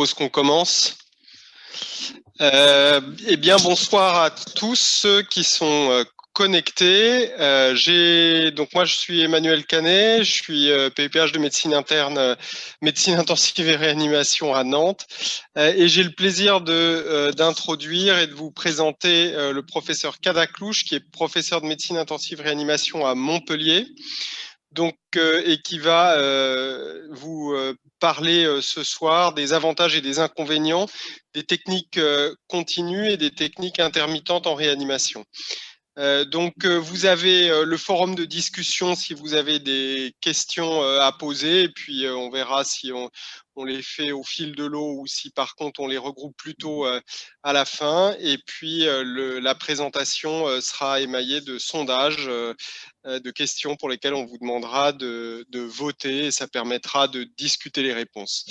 propose qu'on commence. Eh bien, bonsoir à tous ceux qui sont connectés. Donc moi, je suis Emmanuel Canet, je suis PEPH de médecine interne, médecine intensive et réanimation à Nantes. Et j'ai le plaisir d'introduire et de vous présenter le professeur Kadaklouche, qui est professeur de médecine intensive réanimation à Montpellier. Donc, et qui va vous parler ce soir des avantages et des inconvénients des techniques continues et des techniques intermittentes en réanimation. Donc, vous avez le forum de discussion si vous avez des questions à poser, et puis on verra si on les fait au fil de l'eau ou si par contre on les regroupe plutôt à la fin. Et puis la présentation sera émaillée de sondages, de questions pour lesquelles on vous demandera de voter, et ça permettra de discuter les réponses.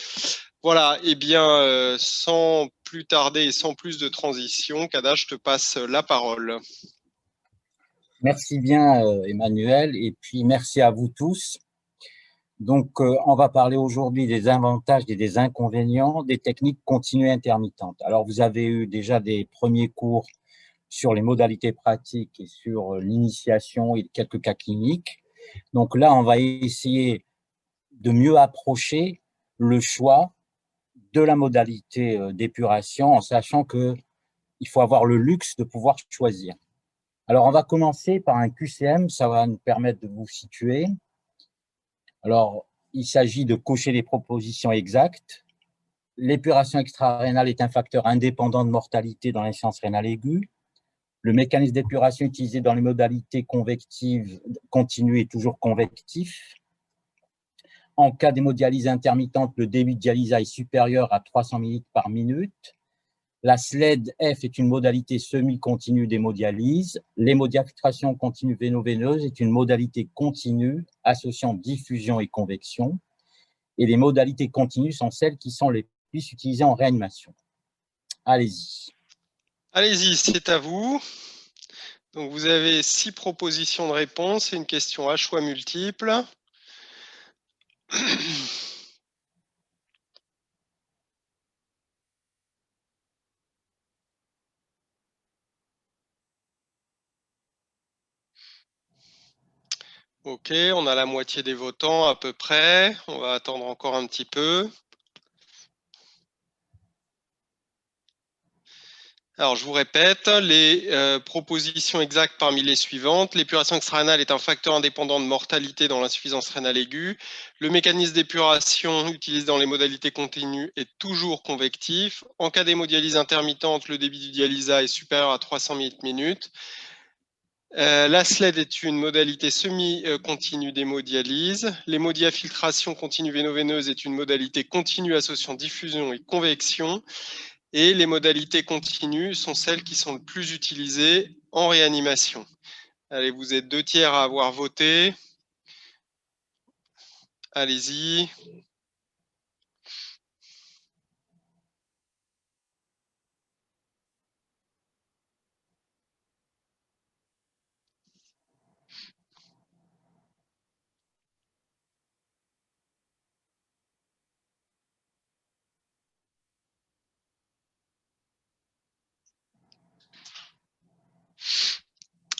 Voilà, et bien sans plus tarder et sans plus de transition, Kada, je te passe la parole. Merci bien Emmanuel, et puis merci à vous tous. Donc on va parler aujourd'hui des avantages et des inconvénients des techniques continues intermittentes. Alors vous avez eu déjà des premiers cours sur les modalités pratiques et sur l'initiation et quelques cas cliniques. Donc là on va essayer de mieux approcher le choix de la modalité d'épuration en sachant qu'il faut avoir le luxe de pouvoir choisir. Alors, on va commencer par un QCM, ça va nous permettre de vous situer. Alors, il s'agit de cocher les propositions exactes. L'épuration extra-rénale est un facteur indépendant de mortalité dans l'insuffisance rénale aiguë. Le mécanisme d'épuration utilisé dans les modalités convectives continues est toujours convectif. En cas d'hémodialyse intermittente, le débit de dialyse est supérieur à 300 ml par minute. La SLED-F est une modalité semi-continue d'hémodialyse. L'hémodiafiltration continue véno-veineuse est une modalité continue associant diffusion et convection. Et les modalités continues sont celles qui sont les plus utilisées en réanimation. Allez-y. Allez-y, c'est à vous. Donc vous avez 6 propositions de réponse et une question à choix multiple. Ok, on a la moitié des votants à peu près. On va attendre encore un petit peu. Alors, je vous répète, les propositions exactes parmi les suivantes. L'épuration extra-rénale est un facteur indépendant de mortalité dans l'insuffisance rénale aiguë. Le mécanisme d'épuration utilisé dans les modalités continues est toujours convectif. En cas d'hémodialyse intermittente, le débit du dialysa est supérieur à 300 ml/minute. La SLED est une modalité semi-continue d'hémodialyse. L'hémodiafiltration continue véno-veineuse est une modalité continue associant diffusion et convection. Et les modalités continues sont celles qui sont le plus utilisées en réanimation. Allez, vous êtes 2 tiers à avoir voté. Allez-y.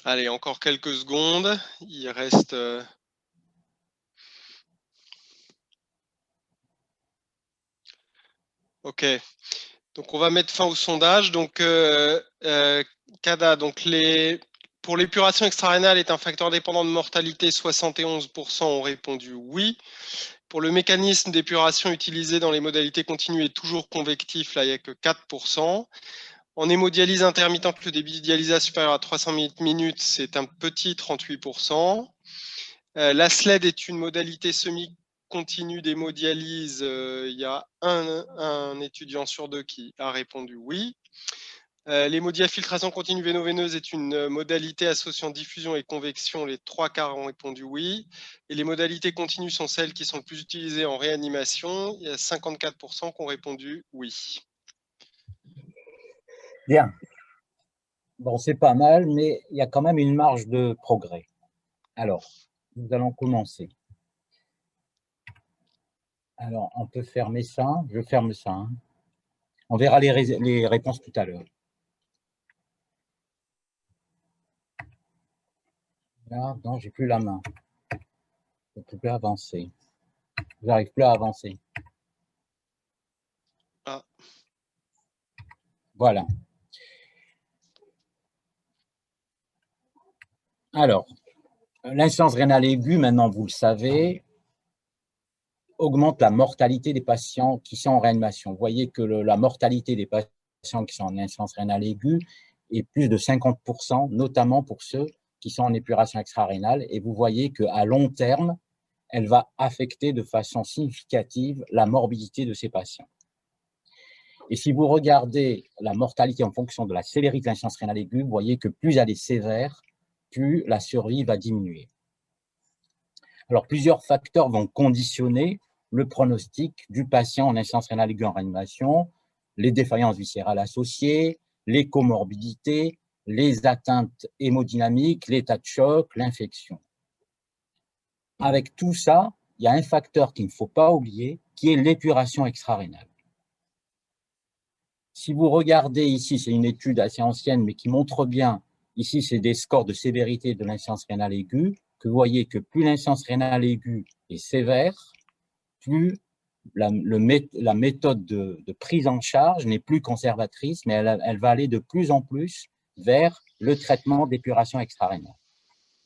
Allez, encore quelques secondes. Il reste... Ok. Donc, on va mettre fin au sondage. Donc, Kada, donc pour l'épuration extra-rénale est un facteur dépendant de mortalité, 71% ont répondu oui. Pour le mécanisme d'épuration utilisé dans les modalités continues est toujours convectif, là il n'y a que 4%. En hémodialyse intermittente, le débit de dialysa supérieur à 300 ml/minute, c'est un petit 38%. La SLED est une modalité semi-continue d'hémodialyse. Il y a un étudiant sur 2 qui a répondu oui. L'hémodiafiltration continue véno-veineuse est une modalité associant diffusion et convection. Les 3/4 ont répondu oui. Et les modalités continues sont celles qui sont le plus utilisées en réanimation. Il y a 54% qui ont répondu oui. Bien. Bon, c'est pas mal, mais il y a quand même une marge de progrès. Alors, nous allons commencer. Alors, on peut fermer ça. Je ferme ça. Hein. On verra les réponses tout à l'heure. Là, non, j'ai plus la main. Je ne peux plus avancer. J'arrive plus à avancer. Ah. Voilà. Alors, l'insuffisance rénale aiguë, maintenant vous le savez, augmente la mortalité des patients qui sont en réanimation. Vous voyez que la mortalité des patients qui sont en insuffisance rénale aiguë est plus de 50%, notamment pour ceux qui sont en épuration extra-rénale. Et vous voyez qu'à long terme, elle va affecter de façon significative la morbidité de ces patients. Et si vous regardez la mortalité en fonction de la sévérité de l'insuffisance rénale aiguë, vous voyez que plus elle est sévère, plus la survie va diminuer. Alors, plusieurs facteurs vont conditionner le pronostic du patient en insuffisance rénale aiguë en réanimation, les défaillances viscérales associées, les comorbidités, les atteintes hémodynamiques, l'état de choc, l'infection. Avec tout ça, il y a un facteur qu'il ne faut pas oublier, qui est l'épuration extra-rénale. Si vous regardez ici, c'est une étude assez ancienne, mais qui montre bien, ici, c'est des scores de sévérité de l'insuffisance rénale aiguë, que vous voyez que plus l'insuffisance rénale aiguë est sévère, plus la méthode de prise en charge n'est plus conservatrice, mais elle va aller de plus en plus vers le traitement d'épuration extra-rénale.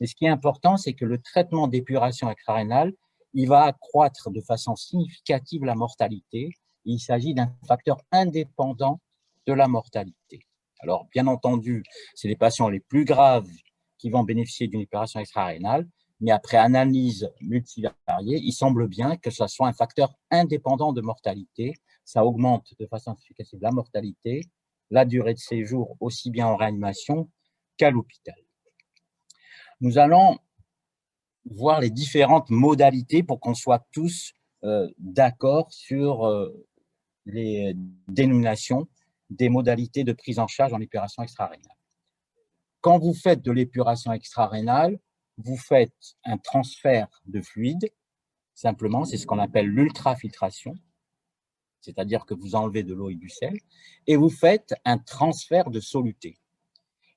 Mais ce qui est important, c'est que le traitement d'épuration extra-rénale, il va accroître de façon significative la mortalité. Il s'agit d'un facteur indépendant de la mortalité. Alors, bien entendu, c'est les patients les plus graves qui vont bénéficier d'une épuration extra-rénale, mais après analyse multivariée, il semble bien que ce soit un facteur indépendant de mortalité. Ça augmente de façon significative la mortalité, la durée de séjour aussi bien en réanimation qu'à l'hôpital. Nous allons voir les différentes modalités pour qu'on soit tous d'accord sur les dénominations des modalités de prise en charge en épuration extra-rénale. Quand vous faites de l'épuration extra-rénale, vous faites un transfert de fluide, simplement, c'est ce qu'on appelle l'ultrafiltration, c'est-à-dire que vous enlevez de l'eau et du sel, et vous faites un transfert de soluté.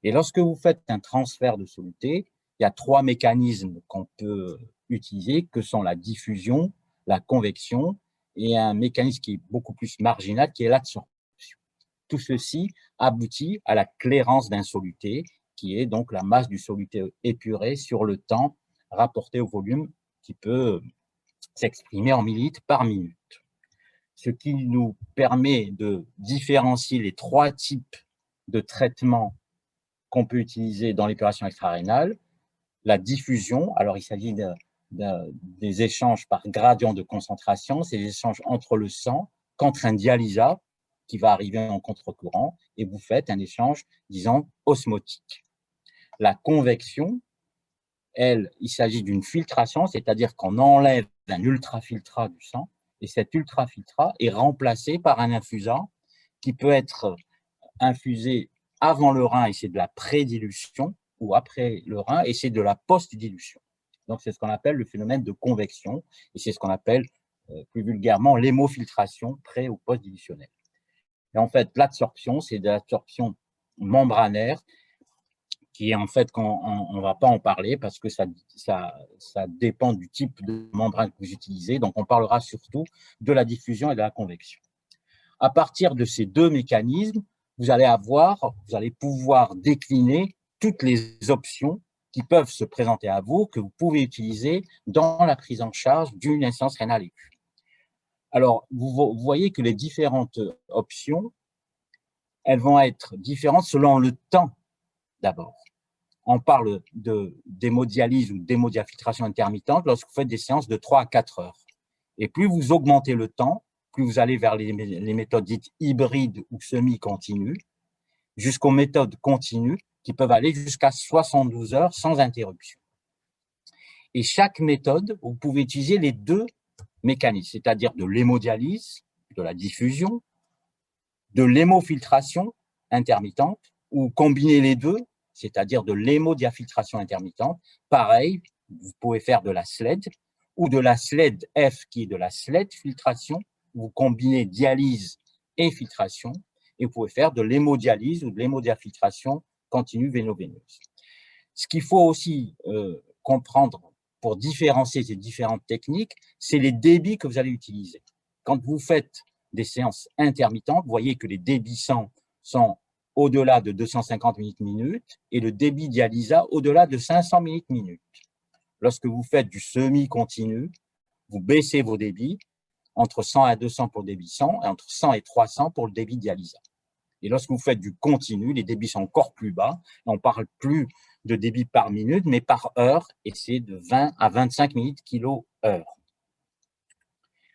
Et lorsque vous faites un transfert de soluté, il y a trois mécanismes qu'on peut utiliser, que sont la diffusion, la convection et un mécanisme qui est beaucoup plus marginal, qui est l'adsorption. Tout ceci aboutit à la clairance d'un soluté, qui est donc la masse du soluté épuré sur le temps rapporté au volume, qui peut s'exprimer en millilitres par minute. Ce qui nous permet de différencier les trois types de traitements qu'on peut utiliser dans l'épuration extra-rénale. La diffusion, alors il s'agit des échanges par gradient de concentration, c'est des échanges entre le sang, contre un dialysat qui va arriver en contre-courant, et vous faites un échange, disons, osmotique. La convection, elle, il s'agit d'une filtration, c'est-à-dire qu'on enlève un ultrafiltrat du sang, et cet ultrafiltrat est remplacé par un infusant qui peut être infusé avant le rein, et c'est de la prédilution, ou après le rein, et c'est de la post-dilution. Donc, c'est ce qu'on appelle le phénomène de convection, et c'est ce qu'on appelle plus vulgairement l'hémofiltration pré- ou post-dilutionnelle. Et en fait, l'absorption, c'est de l'absorption membranaire, qui est en fait, on ne va pas en parler parce que ça dépend du type de membrane que vous utilisez. Donc, on parlera surtout de la diffusion et de la convection. À partir de ces deux mécanismes, vous allez pouvoir décliner toutes les options qui peuvent se présenter à vous, que vous pouvez utiliser dans la prise en charge d'une insuffisance rénale aiguë. Alors, vous voyez que les différentes options, elles vont être différentes selon le temps d'abord. On parle d'hémodialyse ou d'hémodiafiltration intermittente lorsque vous faites des séances de 3 à 4 heures. Et plus vous augmentez le temps, plus vous allez vers les méthodes dites hybrides ou semi-continues, jusqu'aux méthodes continues qui peuvent aller jusqu'à 72 heures sans interruption. Et chaque méthode, vous pouvez utiliser les deux mécanismes, c'est-à-dire de l'hémodialyse, de la diffusion, de l'hémofiltration intermittente, ou combiner les deux, c'est-à-dire de l'hémodiafiltration intermittente. Pareil, vous pouvez faire de la SLED ou de la SLED-F, qui est de la SLED filtration. Vous combinez dialyse et filtration. Et vous pouvez faire de l'hémodialyse ou de l'hémodiafiltration continue véno-veineuse. Ce qu'il faut aussi comprendre pour différencier ces différentes techniques, c'est les débits que vous allez utiliser. Quand vous faites des séances intermittentes, vous voyez que les débits sont au-delà de 250 minutes et le débit dialysa au-delà de 500 minutes. Lorsque vous faites du semi-continu, vous baissez vos débits entre 100 et 200 pour le débit 100 et entre 100 et 300 pour le débit dialysa. Et lorsque vous faites du continu, les débits sont encore plus bas. On ne parle plus de débit par minute, mais par heure, et c'est de 20 à 25 minutes kilo-heure.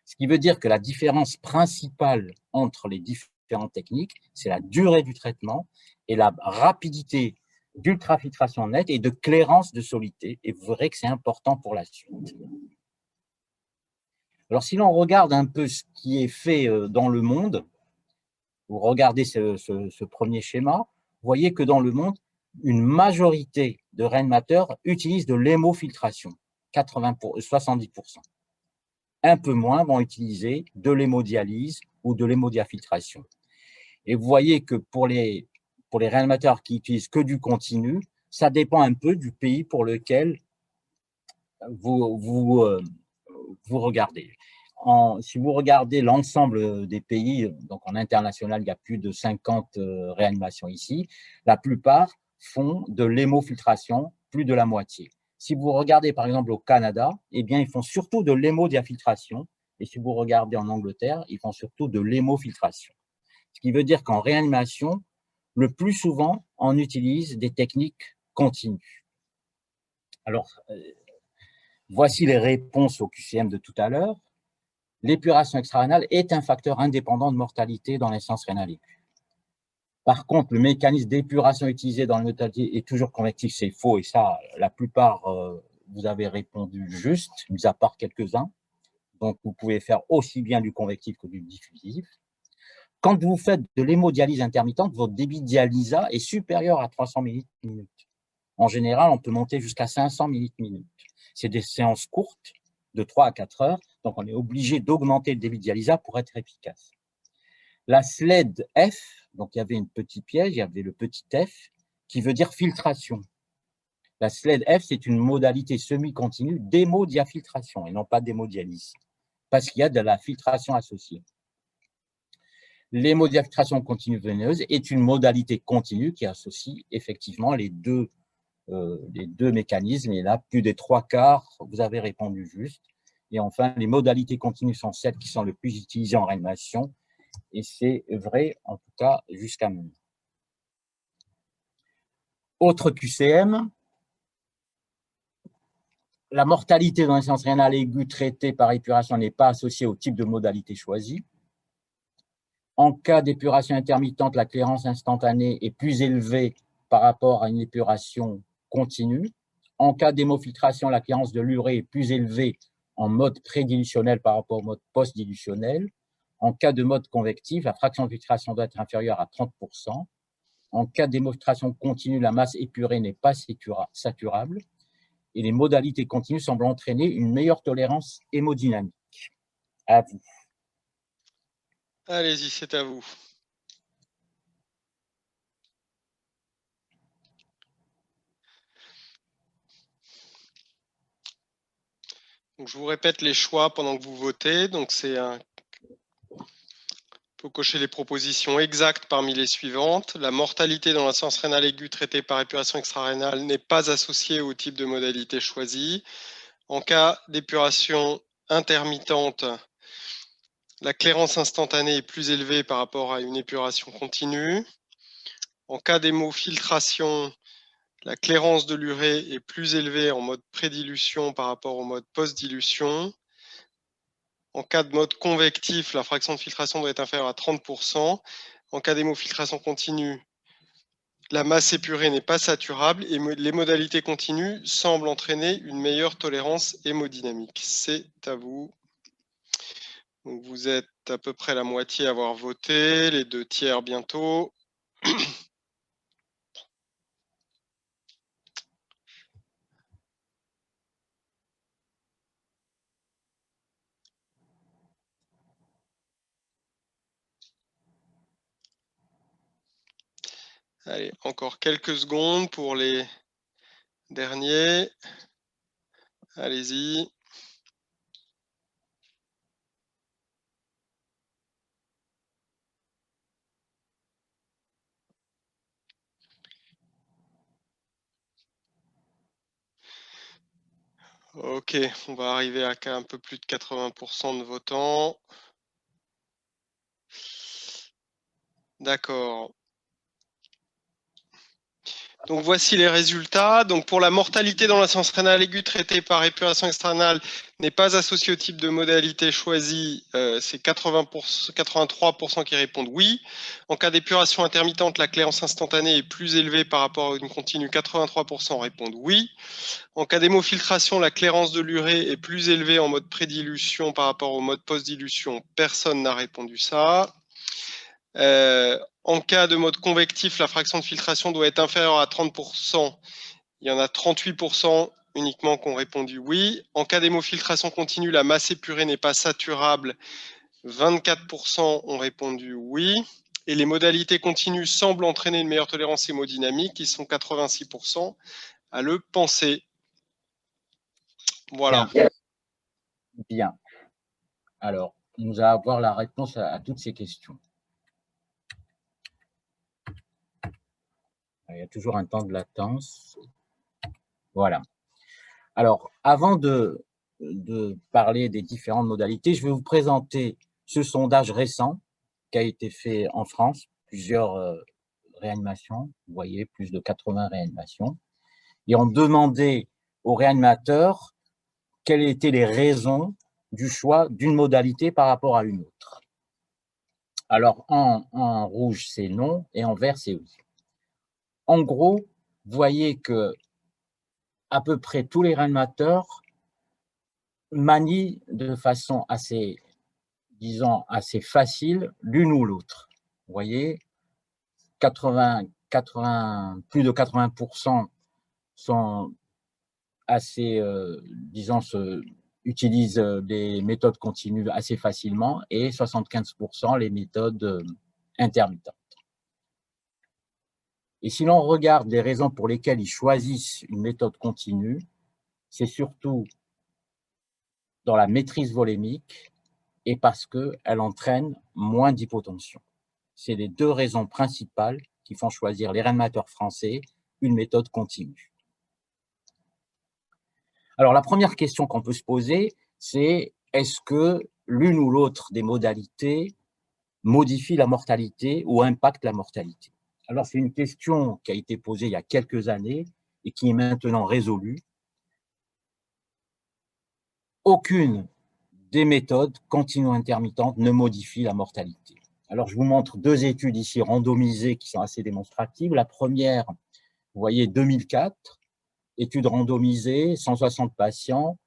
Ce qui veut dire que la différence principale entre les différentes techniques, c'est la durée du traitement et la rapidité d'ultrafiltration nette et de clairance de soluté. Et vous verrez que c'est important pour la suite. Alors, si l'on regarde un peu ce qui est fait dans le monde, vous regardez ce premier schéma, vous voyez que dans le monde, une majorité de réanimateurs utilisent de l'hémofiltration, 70%. Un peu moins vont utiliser de l'hémodialyse ou de l'hémodiafiltration. Et vous voyez que pour les réanimateurs qui utilisent que du continu, ça dépend un peu du pays pour lequel vous regardez. Si vous regardez l'ensemble des pays, donc en international, il y a plus de 50 réanimations ici, la plupart font de l'hémofiltration, plus de la moitié. Si vous regardez par exemple au Canada, eh bien, ils font surtout de l'hémodiafiltration. Et si vous regardez en Angleterre, ils font surtout de l'hémofiltration. Ce qui veut dire qu'en réanimation, le plus souvent, on utilise des techniques continues. Alors, voici les réponses au QCM de tout à l'heure. L'épuration extra-rénale est un facteur indépendant de mortalité dans l'insuffisance rénale aiguë. Par contre, le mécanisme d'épuration utilisé dans la mortalité est toujours convectif, c'est faux, et ça, la plupart, vous avez répondu juste, mis à part quelques-uns. Donc, vous pouvez faire aussi bien du convectif que du diffusif. Quand vous faites de l'hémodialyse intermittente, votre débit dialysa est supérieur à 300 minutes. En général, on peut monter jusqu'à 500 minutes. C'est des séances courtes, de 3 à 4 heures, donc on est obligé d'augmenter le débit dialysa pour être efficace. La SLED F, donc il y avait un petit piège, il y avait le petit F, qui veut dire filtration. La SLED F, c'est une modalité semi-continue d'hémodiafiltration et non pas d'hémodialyse, parce qu'il y a de la filtration associée. L'hémodiafiltration continue veineuse est une modalité continue qui associe effectivement les deux mécanismes. Et là, plus des 3/4, vous avez répondu juste. Et enfin, les modalités continues sont celles qui sont le plus utilisées en réanimation. Et c'est vrai, en tout cas, jusqu'à maintenant. Autre QCM, la mortalité dans l'insuffisance rénale aiguë traitée par épuration n'est pas associée au type de modalité choisie. En cas d'épuration intermittente, la clairance instantanée est plus élevée par rapport à une épuration continue. En cas d'hémofiltration, la clairance de l'urée est plus élevée en mode prédilutionnel par rapport au mode post-dilutionnel. En cas de mode convectif, la fraction de filtration doit être inférieure à 30%. En cas d'hémofiltration continue, la masse épurée n'est pas saturable. Et les modalités continues semblent entraîner une meilleure tolérance hémodynamique. À vous. Allez-y, c'est à vous. Donc, je vous répète les choix pendant que vous votez. Donc, c'est un... Il faut cocher les propositions exactes parmi les suivantes. La mortalité dans l'insuffisance rénale aiguë traitée par épuration extra-rénale n'est pas associée au type de modalité choisie. En cas d'épuration intermittente, la clairance instantanée est plus élevée par rapport à une épuration continue. En cas d'hémofiltration, la clairance de l'urée est plus élevée en mode prédilution par rapport au mode post-dilution. En cas de mode convectif, la fraction de filtration doit être inférieure à 30%. En cas d'hémofiltration continue, la masse épurée n'est pas saturable et les modalités continues semblent entraîner une meilleure tolérance hémodynamique. C'est à vous. Donc vous êtes à peu près la moitié à avoir voté, les 2/3 bientôt. Allez, encore quelques secondes pour les derniers. Allez-y. Ok, on va arriver à un peu plus de 80% de votants. D'accord. Donc voici les résultats. Donc pour la mortalité dans l'insuffisance rénale aiguë traitée par épuration extranale n'est pas associée au type de modalité choisie, c'est 83% qui répondent oui. En cas d'épuration intermittente, la clairance instantanée est plus élevée par rapport à une continue, 83% répondent oui. En cas d'hémofiltration, la clairance de l'urée est plus élevée en mode prédilution par rapport au mode post-dilution, personne n'a répondu ça. En cas de mode convectif, la fraction de filtration doit être inférieure à 30%. Il y en a 38% uniquement qui ont répondu oui. En cas d'hémofiltration continue, la masse épurée n'est pas saturable. 24% ont répondu oui. Et les modalités continues semblent entraîner une meilleure tolérance hémodynamique. Ils sont 86% à le penser. Voilà. Bien. Bien. Alors, nous allons avoir la réponse à toutes ces questions. Il y a toujours un temps de latence. Voilà. Alors, avant de parler des différentes modalités, je vais vous présenter ce sondage récent qui a été fait en France, plusieurs réanimations, vous voyez, plus de 80 réanimations, et on demandait aux réanimateurs quelles étaient les raisons du choix d'une modalité par rapport à une autre. Alors, en rouge, c'est non, et en vert, c'est oui. En gros, vous voyez que à peu près tous les réanimateurs manient de façon assez, disons, assez facile l'une ou l'autre. Vous voyez, plus de 80% sont assez, disons, utilisent des méthodes continues assez facilement et 75% les méthodes intermittentes. Et si l'on regarde les raisons pour lesquelles ils choisissent une méthode continue, c'est surtout dans la maîtrise volémique et parce qu'elle entraîne moins d'hypotension. C'est les deux raisons principales qui font choisir les réanimateurs français une méthode continue. Alors, la première question qu'on peut se poser, c'est est-ce que l'une ou l'autre des modalités modifie la mortalité ou impacte la mortalité? Alors, c'est une question qui a été posée il y a quelques années et qui est maintenant résolue. Aucune des méthodes continuo-intermittentes ne modifie la mortalité. Alors, je vous montre deux études ici randomisées qui sont assez démonstratives. La première, vous voyez, 2004, étude randomisée, 160 patients,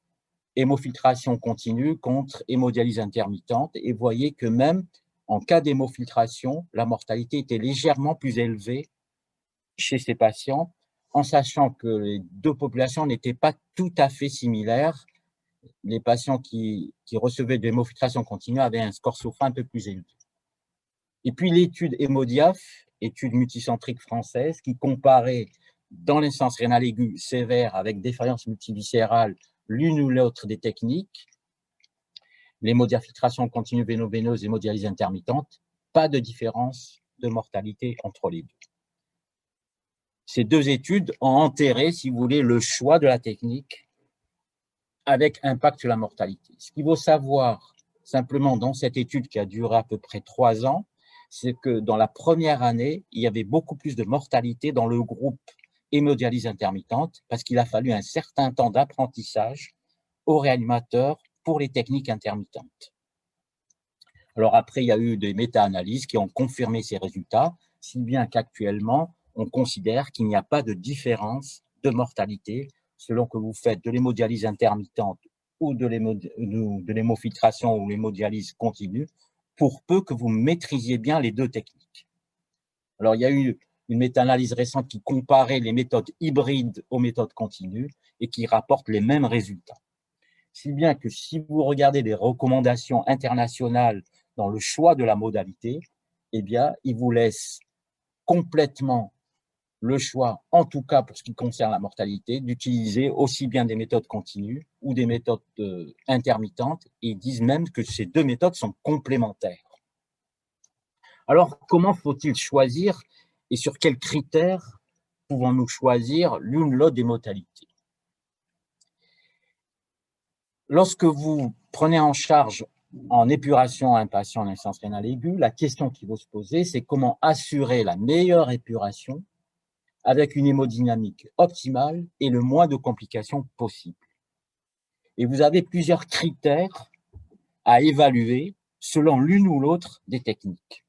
hémofiltration continue contre hémodialyse intermittente. Et vous voyez que même en cas d'hémofiltration, la mortalité était légèrement plus élevée chez ces patients, en sachant que les deux populations n'étaient pas tout à fait similaires. Les patients qui recevaient de l'hémofiltration continue avaient un score SOFA un peu plus élevé. Et puis l'étude HémoDiaf, étude multicentrique française, qui comparait dans l'insuffisance rénale aiguë sévère avec défaillance multiviscérale l'une ou l'autre des techniques, l'hémodiafiltration continue véno-veineuse et hémodialyse intermittente, pas de différence de mortalité entre les deux. Ces deux études ont enterré, si vous voulez, le choix de la technique avec impact sur la mortalité. Ce qu'il faut savoir simplement dans cette étude qui a duré à peu près 3 ans, c'est que dans la première année, il y avait beaucoup plus de mortalité dans le groupe hémodialyse intermittente parce qu'il a fallu un certain temps d'apprentissage aux réanimateurs pour les techniques intermittentes. Alors après, il y a eu des méta-analyses qui ont confirmé ces résultats, si bien qu'actuellement, on considère qu'il n'y a pas de différence de mortalité selon que vous faites de l'hémodialyse intermittente ou de l'hémofiltration ou l'hémodialyse continue, pour peu que vous maîtrisiez bien les deux techniques. Alors, il y a eu une méta-analyse récente qui comparait les méthodes hybrides aux méthodes continues et qui rapporte les mêmes résultats. Si bien que si vous regardez les recommandations internationales dans le choix de la modalité, eh bien, ils vous laissent complètement le choix, en tout cas pour ce qui concerne la mortalité, d'utiliser aussi bien des méthodes continues ou des méthodes intermittentes, et ils disent même que ces deux méthodes sont complémentaires. Alors, comment faut-il choisir et sur quels critères pouvons-nous choisir l'une ou l'autre des modalités? Lorsque vous prenez en charge en épuration un patient en insuffisance rénale aiguë, la question qu'il faut se poser, c'est comment assurer la meilleure épuration avec une hémodynamique optimale et le moins de complications possible. Et vous avez plusieurs critères à évaluer selon l'une ou l'autre des techniques.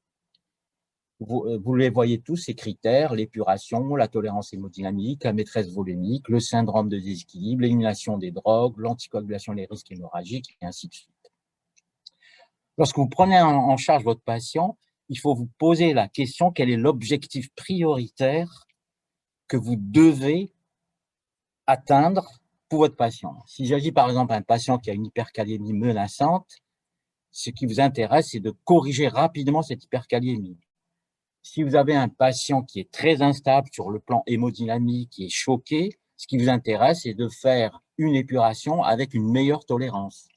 Vous les voyez tous, ces critères: l'épuration, la tolérance hémodynamique, la maîtresse volémique, le syndrome de déséquilibre, l'élimination des drogues, l'anticoagulation, les risques hémorragiques, et ainsi de suite. Lorsque vous prenez en charge votre patient, il faut vous poser la question: quel est l'objectif prioritaire que vous devez atteindre pour votre patient? S'il s'agit par exemple d'un patient qui a une hyperkaliémie menaçante, ce qui vous intéresse, c'est de corriger rapidement cette hyperkaliémie. Si vous avez un patient qui est très instable sur le plan hémodynamique, qui est choqué, ce qui vous intéresse, c'est de faire une épuration avec une meilleure tolérance.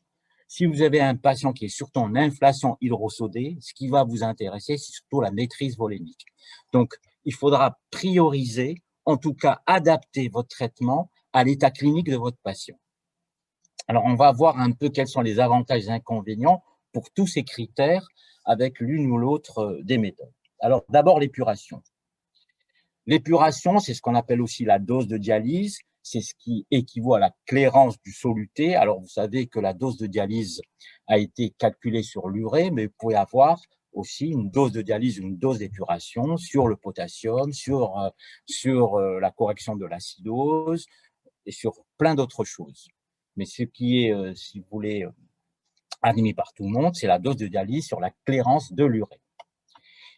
Si vous avez un patient qui est surtout en inflation hydrosodée, ce qui va vous intéresser, c'est surtout la maîtrise volémique. Donc, il faudra prioriser, en tout cas adapter votre traitement à l'état clinique de votre patient. Alors, on va voir un peu quels sont les avantages et inconvénients pour tous ces critères avec l'une ou l'autre des méthodes. Alors, d'abord, l'épuration. L'épuration, c'est ce qu'on appelle aussi la dose de dialyse. C'est ce qui équivaut à la clairance du soluté. Alors, vous savez que la dose de dialyse a été calculée sur l'urée, mais vous pouvez avoir aussi une dose de dialyse, une dose d'épuration sur le potassium, sur la correction de l'acidose et sur plein d'autres choses. Mais ce qui est, si vous voulez, admis par tout le monde, c'est la dose de dialyse sur la clairance de l'urée.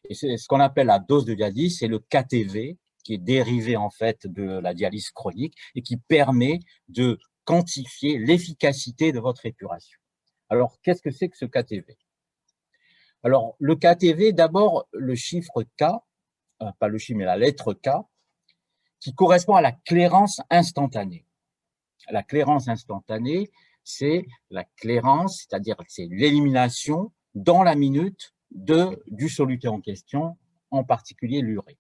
Et c'est ce qu'on appelle la dose de dialyse, c'est le KTV, qui est dérivé en fait de la dialyse chronique et qui permet de quantifier l'efficacité de votre épuration. Alors, qu'est-ce que c'est que ce KTV? Alors, le KTV, d'abord, le chiffre K, pas le chiffre, mais la lettre K, qui correspond à la clairance instantanée. La clairance instantanée, c'est la clairance, c'est-à-dire que c'est l'élimination dans la minute du soluté en question, en particulier l'urée.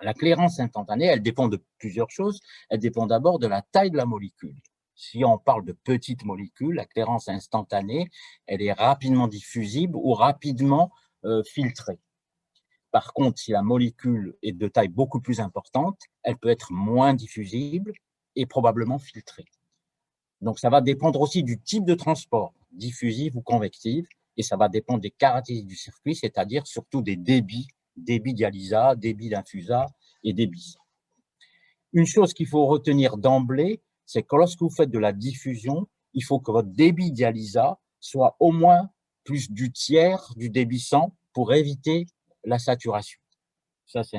La clairance instantanée, elle dépend de plusieurs choses. Elle dépend d'abord de la taille de la molécule. Si on parle de petites molécules, la clairance instantanée, elle est rapidement diffusible ou rapidement filtrée. Par contre, si la molécule est de taille beaucoup plus importante, elle peut être moins diffusible et probablement filtrée. Donc, ça va dépendre aussi du type de transport, diffusif ou convectif, et ça va dépendre des caractéristiques du circuit, c'est-à-dire surtout des débits dialysa, débit d'infusa et débit. Une chose qu'il faut retenir d'emblée, c'est que lorsque vous faites de la diffusion, il faut que votre débit dialysa soit au moins plus du tiers du débit 100 pour éviter la saturation. Ça, c'est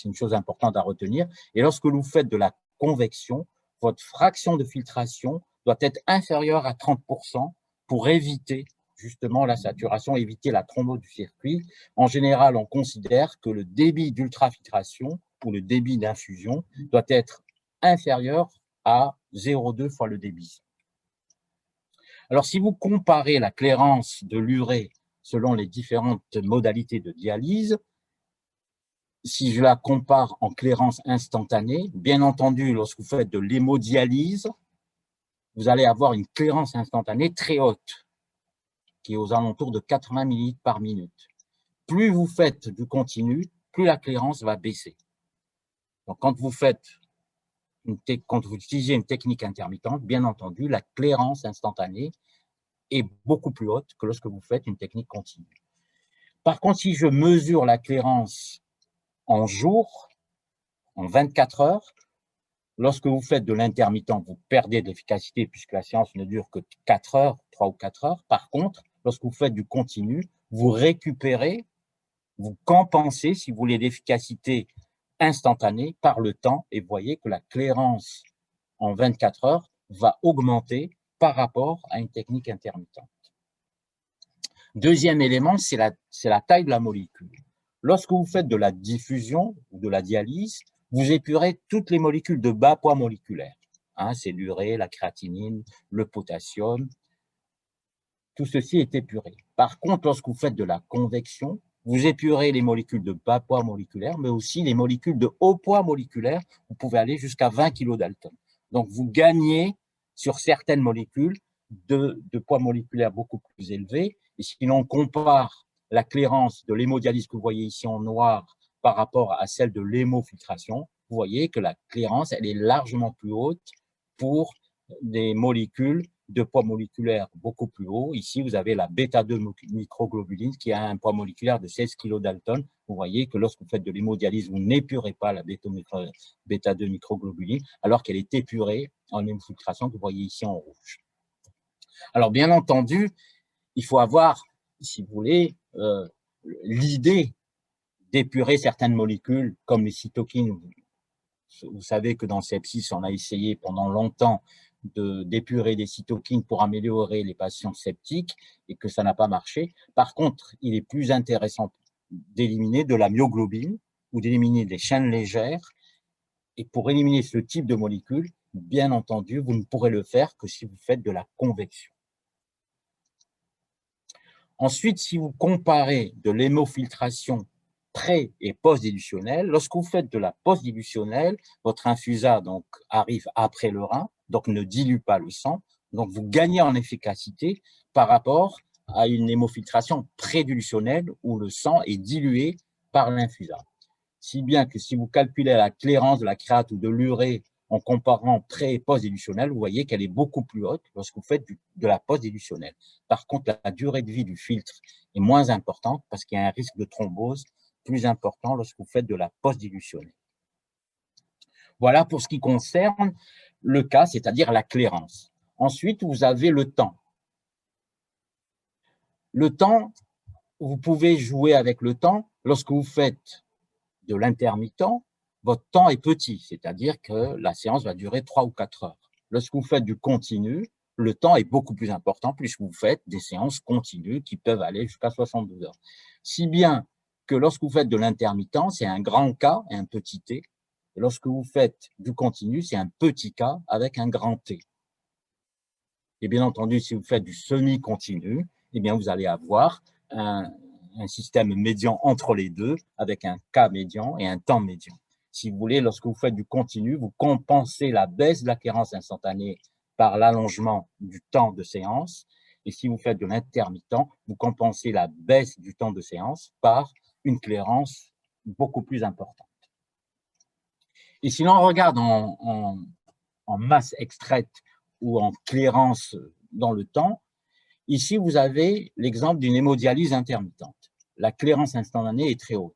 une chose importante à retenir. Et lorsque vous faites de la convection, votre fraction de filtration doit être inférieure à 30% pour éviter justement la saturation, éviter la thrombose du circuit. En général, on considère que le débit d'ultrafiltration ou le débit d'infusion doit être inférieur à 0,2 fois le débit. Alors, si vous comparez la clairance de l'urée selon les différentes modalités de dialyse, si je la compare en clairance instantanée, bien entendu, lorsque vous faites de l'hémodialyse, vous allez avoir une clairance instantanée très haute, qui est aux alentours de 80 ml par minute. Plus vous faites du continu, plus la clairance va baisser. Donc, quand vous utilisez une technique intermittente, bien entendu, la clairance instantanée est beaucoup plus haute que lorsque vous faites une technique continue. Par contre, si je mesure la clairance en jours, en 24 heures, lorsque vous faites de l'intermittent, vous perdez de l'efficacité puisque la séance ne dure que 4 heures, 3 ou 4 heures. Par contre, lorsque vous faites du continu, vous récupérez, vous compensez, si vous voulez, l'efficacité instantanée par le temps et vous voyez que la clairance en 24 heures va augmenter par rapport à une technique intermittente. Deuxième élément, c'est la taille de la molécule. Lorsque vous faites de la diffusion ou de la dialyse, vous épurez toutes les molécules de bas poids moléculaire. Hein, c'est l'urée, la créatinine, le potassium. Tout ceci est épuré. Par contre, lorsque vous faites de la convection, vous épurez les molécules de bas poids moléculaire, mais aussi les molécules de haut poids moléculaire. Vous pouvez aller jusqu'à 20 kDa. Donc, vous gagnez sur certaines molécules de poids moléculaire beaucoup plus élevé. Et si l'on compare la clairance de l'hémodialyse que vous voyez ici en noir par rapport à celle de l'hémofiltration, vous voyez que la clairance, elle est largement plus haute pour des molécules de poids moléculaire beaucoup plus haut. Ici, vous avez la bêta-2 microglobuline qui a un poids moléculaire de 16 kDa. Vous voyez que lorsque vous faites de l'hémodialyse, vous n'épurez pas la bêta-2 microglobuline, alors qu'elle est épurée en hémofiltration, que vous voyez ici en rouge. Alors, bien entendu, il faut avoir, si vous voulez, l'idée d'épurer certaines molécules, comme les cytokines. Vous savez que dans le sepsis, on a essayé pendant longtemps d'épurer des cytokines pour améliorer les patients septiques et que ça n'a pas marché. Par contre, il est plus intéressant d'éliminer de la myoglobine ou d'éliminer des chaînes légères. Et pour éliminer ce type de molécules, bien entendu, vous ne pourrez le faire que si vous faites de la convection. Ensuite, si vous comparez de l'hémofiltration pré- et post-dilutionnelle, lorsque vous faites de la post-dilutionnelle, votre infusat donc, arrive après le rein, donc ne dilue pas le sang, donc vous gagnez en efficacité par rapport à une hémofiltration pré-dilutionnelle où le sang est dilué par l'infusat. Si bien que si vous calculez la clairance de la créate ou de l'urée en comparant pré- et post-dilutionnelle, vous voyez qu'elle est beaucoup plus haute lorsque vous faites de la post-dilutionnelle. Par contre, la durée de vie du filtre est moins importante parce qu'il y a un risque de thrombose plus important lorsque vous faites de la post-dilutionnelle. Voilà pour ce qui concerne le cas, c'est-à-dire la clairance. Ensuite, vous avez le temps. Le temps, vous pouvez jouer avec le temps lorsque vous faites de l'intermittent, votre temps est petit, c'est-à-dire que la séance va durer 3 ou 4 heures. Lorsque vous faites du continu, le temps est beaucoup plus important puisque vous faites des séances continues qui peuvent aller jusqu'à 72 heures. Si bien que lorsque vous faites de l'intermittent, c'est un grand K et un petit T. Et lorsque vous faites du continu, c'est un petit K avec un grand T. Et bien entendu, si vous faites du semi-continu, eh bien vous allez avoir un système médian entre les deux avec un K médian et un temps médian. Si vous voulez, lorsque vous faites du continu, vous compensez la baisse de la clairance instantanée par l'allongement du temps de séance. Et si vous faites de l'intermittent, vous compensez la baisse du temps de séance par une clairance beaucoup plus importante. Et si l'on regarde en masse extraite ou en clairance dans le temps, ici, vous avez l'exemple d'une hémodialyse intermittente. La clairance instantanée est très haute.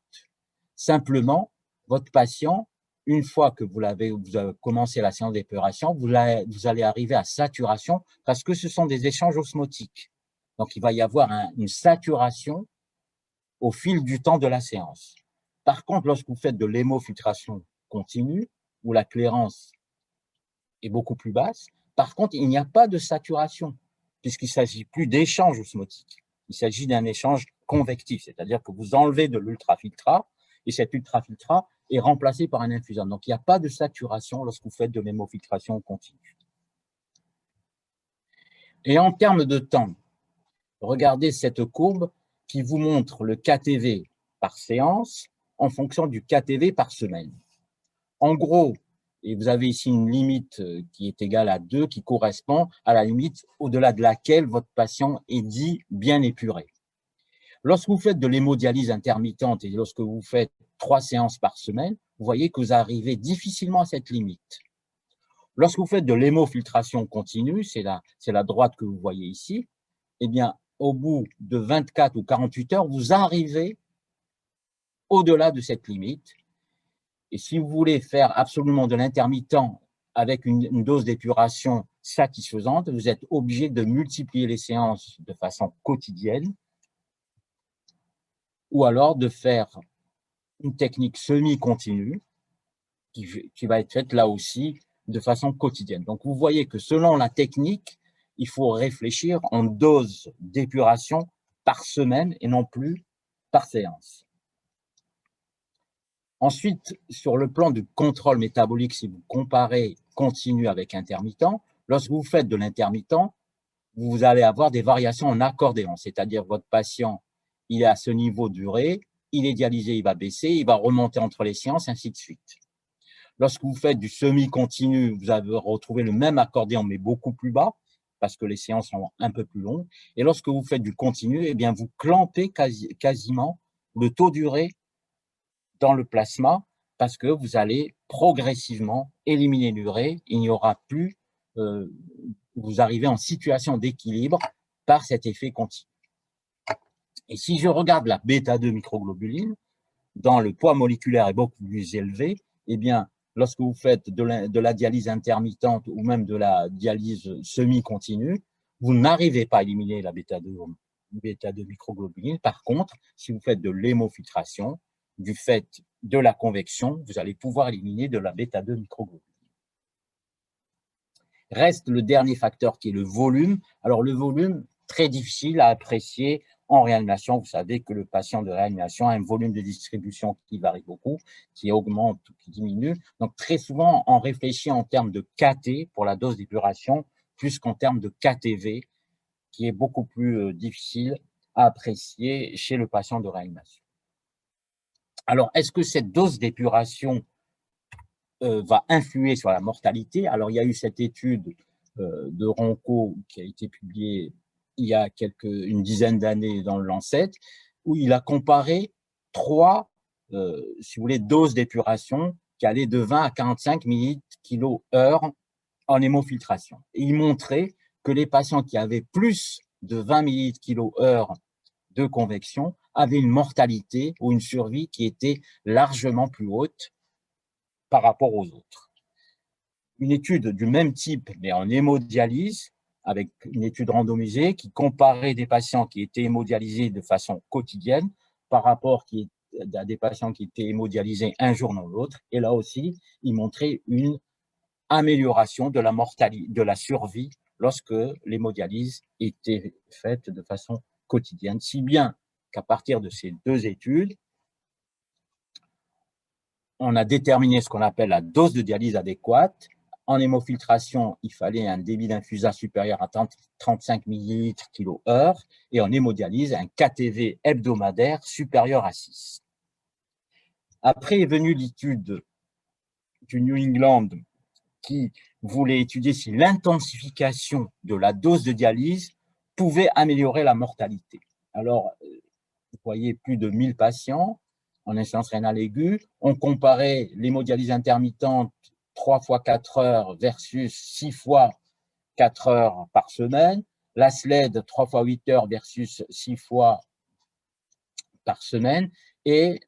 Simplement, votre patient, une fois que vous avez commencé la séance d'épuration, vous allez arriver à saturation parce que ce sont des échanges osmotiques. Donc, il va y avoir une saturation au fil du temps de la séance. Par contre, lorsque vous faites de l'hémofiltration continue, où la clairance est beaucoup plus basse, par contre, il n'y a pas de saturation, puisqu'il ne s'agit plus d'échange osmotique. Il s'agit d'un échange convectif, c'est-à-dire que vous enlevez de l'ultrafiltrat, et cet ultrafiltrat est remplacé par un infusant. Donc, il n'y a pas de saturation lorsque vous faites de l'hémofiltration continue. Et en termes de temps, regardez cette courbe qui vous montre le KTV par séance en fonction du KTV par semaine. En gros, et vous avez ici une limite qui est égale à 2, qui correspond à la limite au-delà de laquelle votre patient est dit bien épuré. Lorsque vous faites de l'hémodialyse intermittente et lorsque vous faites 3 séances par semaine, vous voyez que vous arrivez difficilement à cette limite. Lorsque vous faites de l'hémofiltration continue, c'est la droite que vous voyez ici, eh bien, au bout de 24 ou 48 heures, vous arrivez au-delà de cette limite. Et si vous voulez faire absolument de l'intermittent avec une dose d'épuration satisfaisante, vous êtes obligé de multiplier les séances de façon quotidienne ou alors de faire une technique semi-continue qui va être faite là aussi de façon quotidienne. Donc, vous voyez que selon la technique, il faut réfléchir en dose d'épuration par semaine et non plus par séance. Ensuite, sur le plan du contrôle métabolique, si vous comparez continu avec intermittent, lorsque vous faites de l'intermittent, vous allez avoir des variations en accordéon, c'est-à-dire votre patient, il est à ce niveau duré, il est dialysé, il va baisser, il va remonter entre les séances, ainsi de suite. Lorsque vous faites du semi-continu, vous allez retrouver le même accordéon, mais beaucoup plus bas, parce que les séances sont un peu plus longues. Et lorsque vous faites du continu, eh bien, vous clampez quasiment le taux d'urée dans le plasma, parce que vous allez progressivement éliminer l'urée. Il n'y aura plus, vous arrivez en situation d'équilibre par cet effet continu. Et si je regarde la bêta-2 microglobuline, dans le poids moléculaire est beaucoup plus élevé, eh bien, lorsque vous faites de la dialyse intermittente ou même de la dialyse semi-continue, vous n'arrivez pas à éliminer la bêta-2 microglobuline. Par contre, si vous faites de l'hémofiltration, du fait de la convection, vous allez pouvoir éliminer de la bêta-2 microglobuline. Reste le dernier facteur qui est le volume. Alors, le volume, très difficile à apprécier en réanimation. Vous savez que le patient de réanimation a un volume de distribution qui varie beaucoup, qui augmente ou qui diminue. Donc, très souvent, on réfléchit en termes de KT pour la dose d'épuration, plus qu'en termes de KTV, qui est beaucoup plus difficile à apprécier chez le patient de réanimation. Alors, est-ce que cette dose d'épuration va influer sur la mortalité? Alors, il y a eu cette étude de Ronco qui a été publiée il y a une dizaine d'années dans le Lancet, où il a comparé trois, si vous voulez, doses d'épuration qui allaient de 20 à 45 millilitres/kilo/heure en hémofiltration. Et il montrait que les patients qui avaient plus de 20 millilitres/kilo/heure de convection avaient une mortalité ou une survie qui était largement plus haute par rapport aux autres. Une étude du même type, mais en hémodialyse, avec une étude randomisée qui comparait des patients qui étaient hémodialysés de façon quotidienne par rapport à des patients qui étaient hémodialysés un jour dans l'autre. Et là aussi, il montrait une amélioration de la mortalité, de la survie lorsque l'hémodialyse était faite de façon quotidienne, si bien qu'à partir de ces deux études, on a déterminé ce qu'on appelle la dose de dialyse adéquate. En hémofiltration, il fallait un débit d'infusa supérieur à 35 millilitres/kilo/heure et en hémodialyse, un KTV hebdomadaire supérieur à 6. Après est venue l'étude du New England qui voulait étudier si l'intensification de la dose de dialyse pouvait améliorer la mortalité. Alors, vous voyez plus de 1000 patients en insuffisance rénale aiguë. On comparait l'hémodialyse intermittente 3 fois 4 heures versus 6 fois 4 heures par semaine, la SLED 3 fois 8 heures versus 6 fois par semaine, et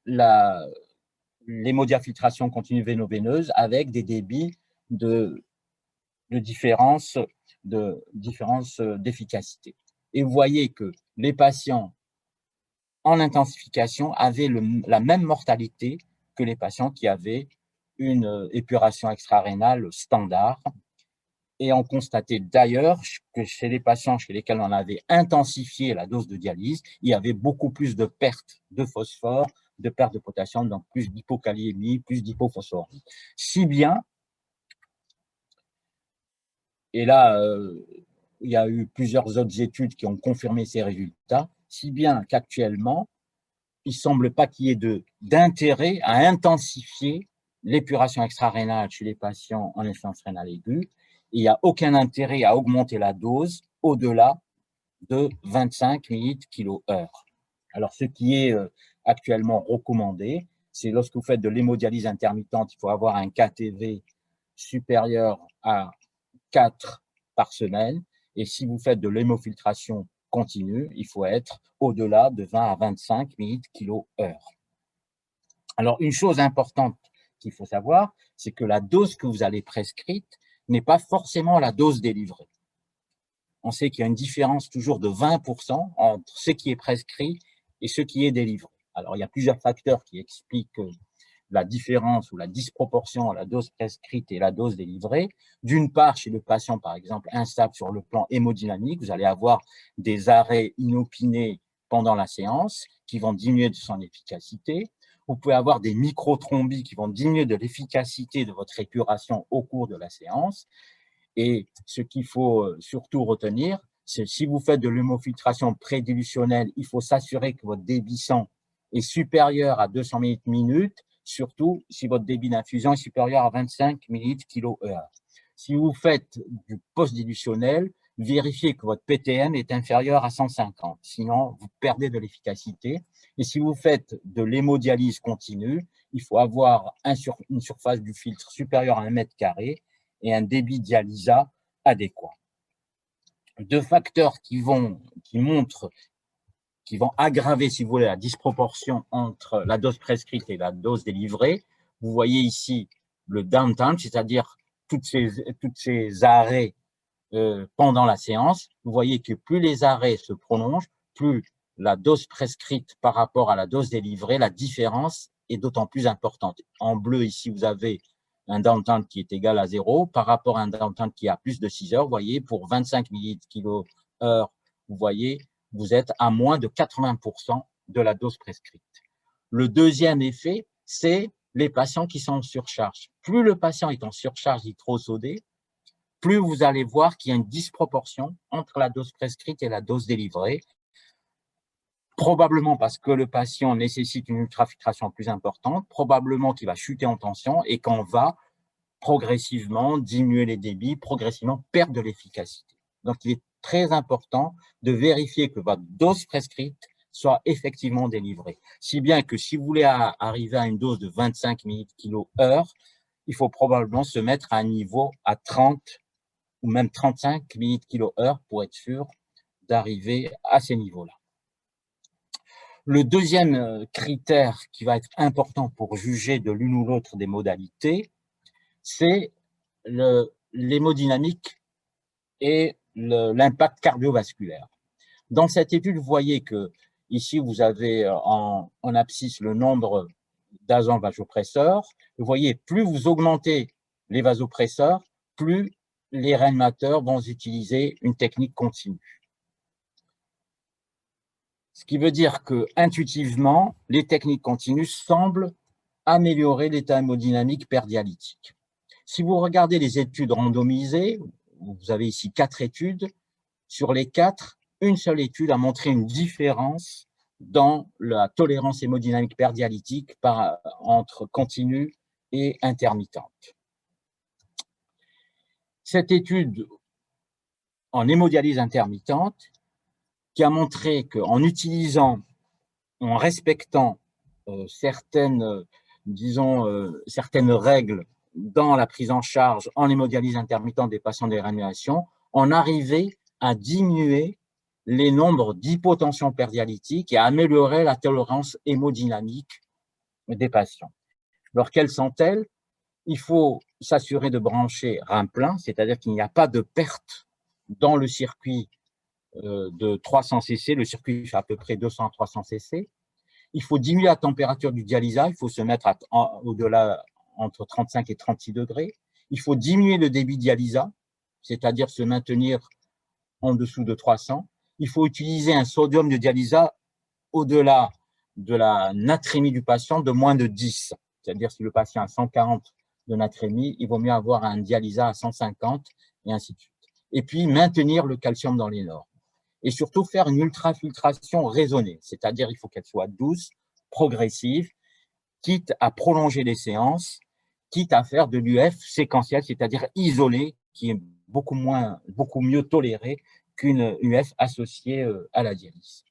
l'hémodiafiltration continue véno-veineuse avec des débits de différence d'efficacité. Et vous voyez que les patients en intensification avaient la même mortalité que les patients qui avaient une épuration extra-rénale standard. Et on constatait d'ailleurs que chez les patients chez lesquels on avait intensifié la dose de dialyse, il y avait beaucoup plus de pertes de phosphore, de pertes de potassium, donc plus d'hypokaliémie, plus d'hypophosphorémie. Si bien, et là, il y a eu plusieurs autres études qui ont confirmé ces résultats, si bien qu'actuellement, il ne semble pas qu'il y ait d'intérêt à intensifier l'épuration extra-rénale chez les patients en insuffisance rénale aiguë. Il n'y a aucun intérêt à augmenter la dose au-delà de 25 millilitres/kilo/heure. Alors, ce qui est actuellement recommandé, c'est lorsque vous faites de l'hémodialyse intermittente, il faut avoir un KTV supérieur à 4 par semaine. Et si vous faites de l'hémofiltration continue, il faut être au-delà de 20 à 25 millilitres/kilo/heure. Alors, une chose importante qu'il faut savoir, c'est que la dose que vous allez prescrite n'est pas forcément la dose délivrée. On sait qu'il y a une différence toujours de 20% entre ce qui est prescrit et ce qui est délivré. Alors, il y a plusieurs facteurs qui expliquent la différence ou la disproportion à la dose prescrite et la dose délivrée. D'une part, chez le patient, par exemple, instable sur le plan hémodynamique, vous allez avoir des arrêts inopinés pendant la séance qui vont diminuer de son efficacité. Vous pouvez avoir des microtrombies qui vont diminuer de l'efficacité de votre épuration au cours de la séance. Et ce qu'il faut surtout retenir, c'est si vous faites de l'hémofiltration prédilutionnelle, il faut s'assurer que votre débit sang est supérieur à 200 ml/min, surtout si votre débit d'infusion est supérieur à 25 ml/kH. Si vous faites du post-dilutionnel, vérifiez que votre PTM est inférieur à 150, sinon vous perdez de l'efficacité. Et si vous faites de l'hémodialyse continue, il faut avoir une surface du filtre supérieure à 1 mètre carré et un débit dialysa adéquat. Deux facteurs qui vont aggraver, si vous voulez, la disproportion entre la dose prescrite et la dose délivrée. Vous voyez ici le downtime, c'est-à-dire tous ces arrêts pendant la séance. Vous voyez que plus les arrêts se prolongent, plus la dose prescrite par rapport à la dose délivrée, la différence est d'autant plus importante. En bleu, ici, vous avez un downtime qui est égal à 0 par rapport à un downtime qui a plus de 6 heures. Vous voyez, pour 25 ml/kH, vous voyez, vous êtes à moins de 80% de la dose prescrite. Le deuxième effet, c'est les patients qui sont en surcharge. Plus le patient est en surcharge hydrosodée, plus vous allez voir qu'il y a une disproportion entre la dose prescrite et la dose délivrée, probablement parce que le patient nécessite une ultrafiltration plus importante, probablement qu'il va chuter en tension et qu'on va progressivement diminuer les débits, progressivement perdre de l'efficacité. Donc, il est très important de vérifier que votre dose prescrite soit effectivement délivrée. Si bien que si vous voulez arriver à une dose de 25 ml/kH, il faut probablement se mettre à un niveau à 30 ou même 35 ml/kH pour être sûr d'arriver à ces niveaux-là. Le deuxième critère qui va être important pour juger de l'une ou l'autre des modalités, c'est l'hémodynamique et l'impact cardiovasculaire. Dans cette étude, vous voyez que ici, vous avez en abscisse le nombre d'agents vasopresseurs. Vous voyez, plus vous augmentez les vasopresseurs, plus les réanimateurs vont utiliser une technique continue. Ce qui veut dire que, intuitivement, les techniques continues semblent améliorer l'état hémodynamique perdialytique. Si vous regardez les études randomisées, vous avez ici 4 études, sur les 4, une seule étude a montré une différence dans la tolérance hémodynamique perdialytique entre continue et intermittente. Cette étude en hémodialyse intermittente qui a montré qu'en en respectant certaines règles dans la prise en charge en hémodialyse intermittente des patients de réanimation, on arrivait à diminuer les nombres d'hypotension perdialytique et à améliorer la tolérance hémodynamique des patients. Alors, quelles sont-elles? Il faut s'assurer de brancher rein plein, c'est-à-dire qu'il n'y a pas de perte dans le circuit de 300 cc. Le circuit fait à peu près 200 à 300 cc. Il faut diminuer la température du dialysat, il faut se mettre au-delà entre 35 et 36 degrés. Il faut diminuer le débit dialysat, c'est-à-dire se maintenir en dessous de 300. Il faut utiliser un sodium de dialysat au-delà de la natrémie du patient de moins de 10. C'est-à-dire si le patient a 140 de natrémie, il vaut mieux avoir un dialysat à 150 et ainsi de suite. Et puis maintenir le calcium dans les normes. Et surtout faire une ultrafiltration raisonnée, c'est-à-dire il faut qu'elle soit douce, progressive, quitte à prolonger les séances, quitte à faire de l'UF séquentielle, c'est-à-dire isolée, qui est beaucoup mieux tolérée qu'une UF associée à la dialyse.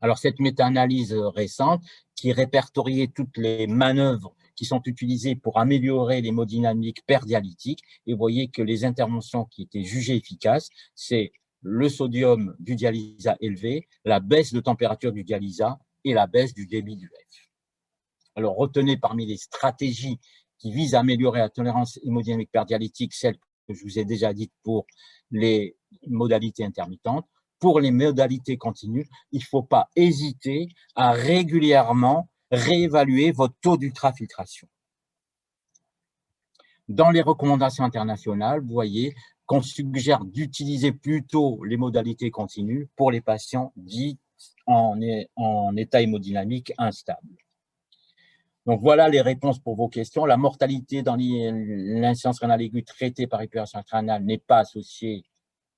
Alors cette méta-analyse récente qui répertoriait toutes les manœuvres qui sont utilisées pour améliorer l'hémodynamique perdialytique, et vous voyez que les interventions qui étaient jugées efficaces, c'est le sodium du dialysat élevé, la baisse de température du dialysat et la baisse du débit d'UF. Alors, retenez parmi les stratégies qui visent à améliorer la tolérance hémodynamique perdialytique, celles que je vous ai déjà dites pour les modalités intermittentes. Pour les modalités continues, il ne faut pas hésiter à régulièrement réévaluer votre taux d'ultrafiltration. Dans les recommandations internationales, vous voyez qu'on suggère d'utiliser plutôt les modalités continues pour les patients dits en état hémodynamique instable. Donc, voilà les réponses pour vos questions. La mortalité dans l'insuffisance rénale aiguë traitée par hypertension rénale n'est pas associée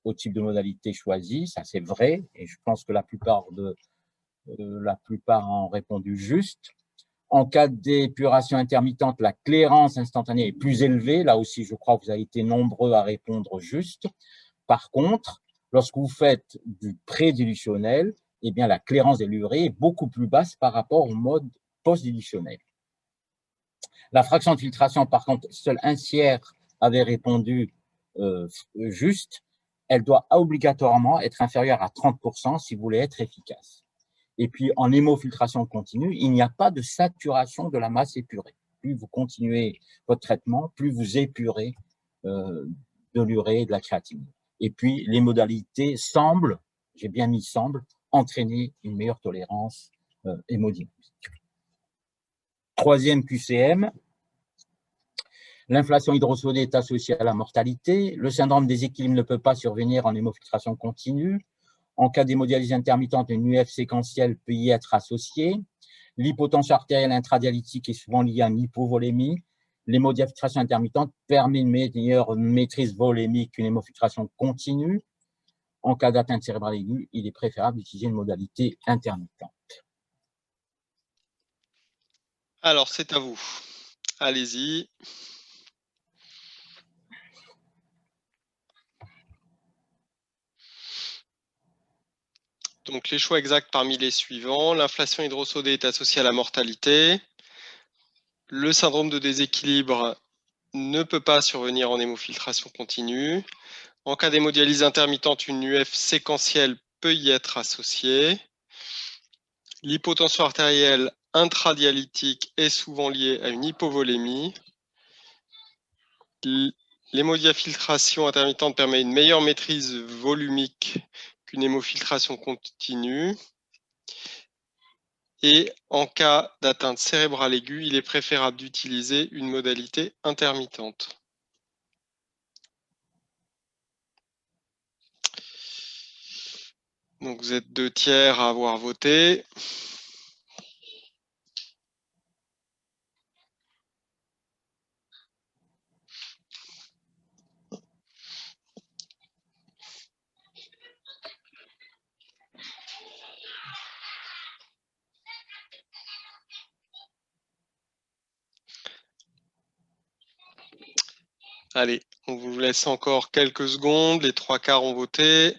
au type de modalité choisie, ça c'est vrai, et je pense que la plupart ont répondu juste. En cas d'épuration intermittente, la clairance instantanée est plus élevée. Là aussi, je crois que vous avez été nombreux à répondre juste. Par contre, lorsque vous faites du prédilutionnel, eh bien, la clairance de l'urée est beaucoup plus basse par rapport au mode post-dilutionnel. La fraction de filtration, par contre, seul un tiers avait répondu juste. Elle doit obligatoirement être inférieure à 30% si vous voulez être efficace. Et puis, en hémofiltration continue, il n'y a pas de saturation de la masse épurée. Plus vous continuez votre traitement, plus vous épurez de l'urée et de la créatinine. Et puis, les modalités semblent, j'ai bien mis semblent, entraîner une meilleure tolérance hémodynamique. Troisième QCM, l'inflation hydrosodée est associée à la mortalité. Le syndrome des équilibres ne peut pas survenir en hémofiltration continue. En cas d'hémodialyse intermittente, une UF séquentielle peut y être associée. L'hypotension artérielle intradialytique est souvent liée à une hypovolémie. L'hémodiafiltration intermittente permet une meilleure maîtrise volémique qu'une hémofiltration continue. En cas d'atteinte cérébrale aiguë, il est préférable d'utiliser une modalité intermittente. Alors, c'est à vous. Allez-y. Donc, les choix exacts parmi les suivants. L'inflation hydrosodée est associée à la mortalité. Le syndrome de déséquilibre ne peut pas survenir en hémofiltration continue. En cas d'hémodialyse intermittente, une UF séquentielle peut y être associée. L'hypotension artérielle intradialytique est souvent liée à une hypovolémie. L'hémodiafiltration intermittente permet une meilleure maîtrise volumique qu'une hémofiltration continue. Et en cas d'atteinte cérébrale aiguë, il est préférable d'utiliser une modalité intermittente. Donc vous êtes 2 tiers à avoir voté. Allez, on vous laisse encore quelques secondes. Les 3 quarts ont voté.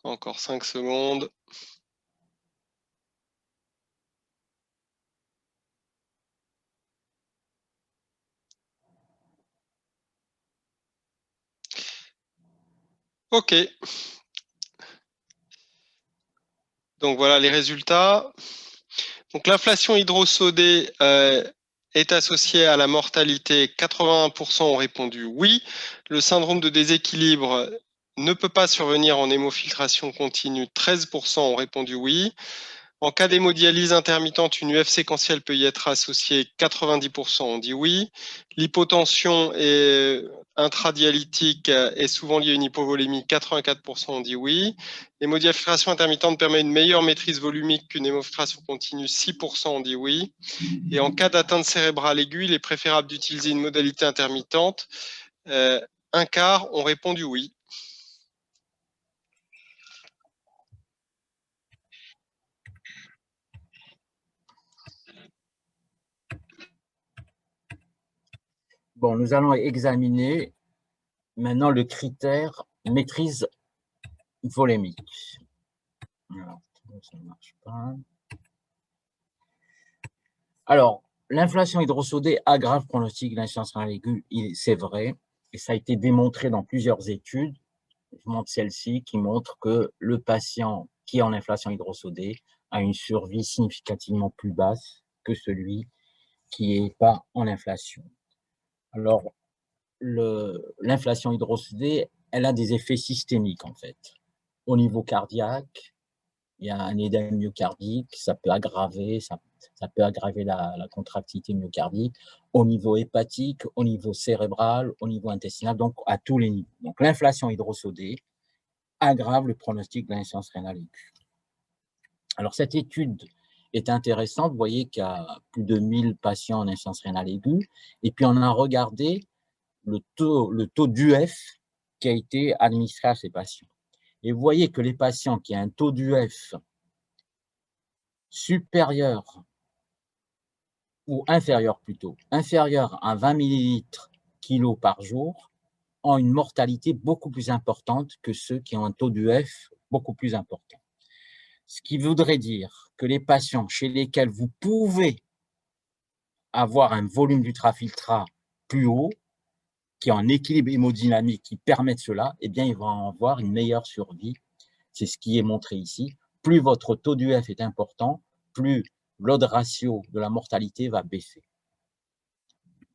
Encore 5 secondes. OK. Donc voilà les résultats. Donc l'inflation hydrosodée est associée à la mortalité. 81% ont répondu oui. Le syndrome de déséquilibre ne peut pas survenir en hémofiltration continue. 13% ont répondu oui. En cas d'hémodialyse intermittente, une UF séquentielle peut y être associée. 90% ont dit oui. L'hypotension intradialytique est souvent liée à une hypovolémie. 84% ont dit oui. L'hémodiafiltration intermittente permet une meilleure maîtrise volumique qu'une hémofiltration continue. 6% ont dit oui. Et en cas d'atteinte cérébrale aiguë, il est préférable d'utiliser une modalité intermittente. Un quart ont répondu oui. Bon, nous allons examiner maintenant le critère maîtrise volémique. Alors, ça ne marche pas. Alors, l'inflation hydrosodée aggrave le pronostic de l'insuffisance rénale aiguë, c'est vrai, et ça a été démontré dans plusieurs études. Je montre celle-ci qui montre que le patient qui est en inflation hydrosodée a une survie significativement plus basse que celui qui n'est pas en inflation. Alors, l'inflation hydrosodée, elle a des effets systémiques en fait. Au niveau cardiaque, il y a un édème myocardique, ça peut aggraver, ça Ça peut aggraver la contractilité myocardique au niveau hépatique, au niveau cérébral, au niveau intestinal, donc à tous les niveaux. Donc l'inflation hydrosodée aggrave le pronostic de l'insuffisance rénale aiguë. Alors cette étude est intéressante. Vous voyez qu'il y a plus de 1000 patients en insuffisance rénale aiguë. Et puis on a regardé le taux d'UF qui a été administré à ces patients. Et vous voyez que les patients qui ont un taux d'UF supérieur ou inférieur plutôt, inférieur à 20 millilitres kilo par jour, ont une mortalité beaucoup plus importante que ceux qui ont un taux d'UF beaucoup plus important. Ce qui voudrait dire que les patients chez lesquels vous pouvez avoir un volume d'ultrafiltrat plus haut, qui ont un équilibre hémodynamique qui permet cela, eh bien, ils vont avoir une meilleure survie. C'est ce qui est montré ici. Plus votre taux d'UF est important, plus l'odd ratio de la mortalité va baisser.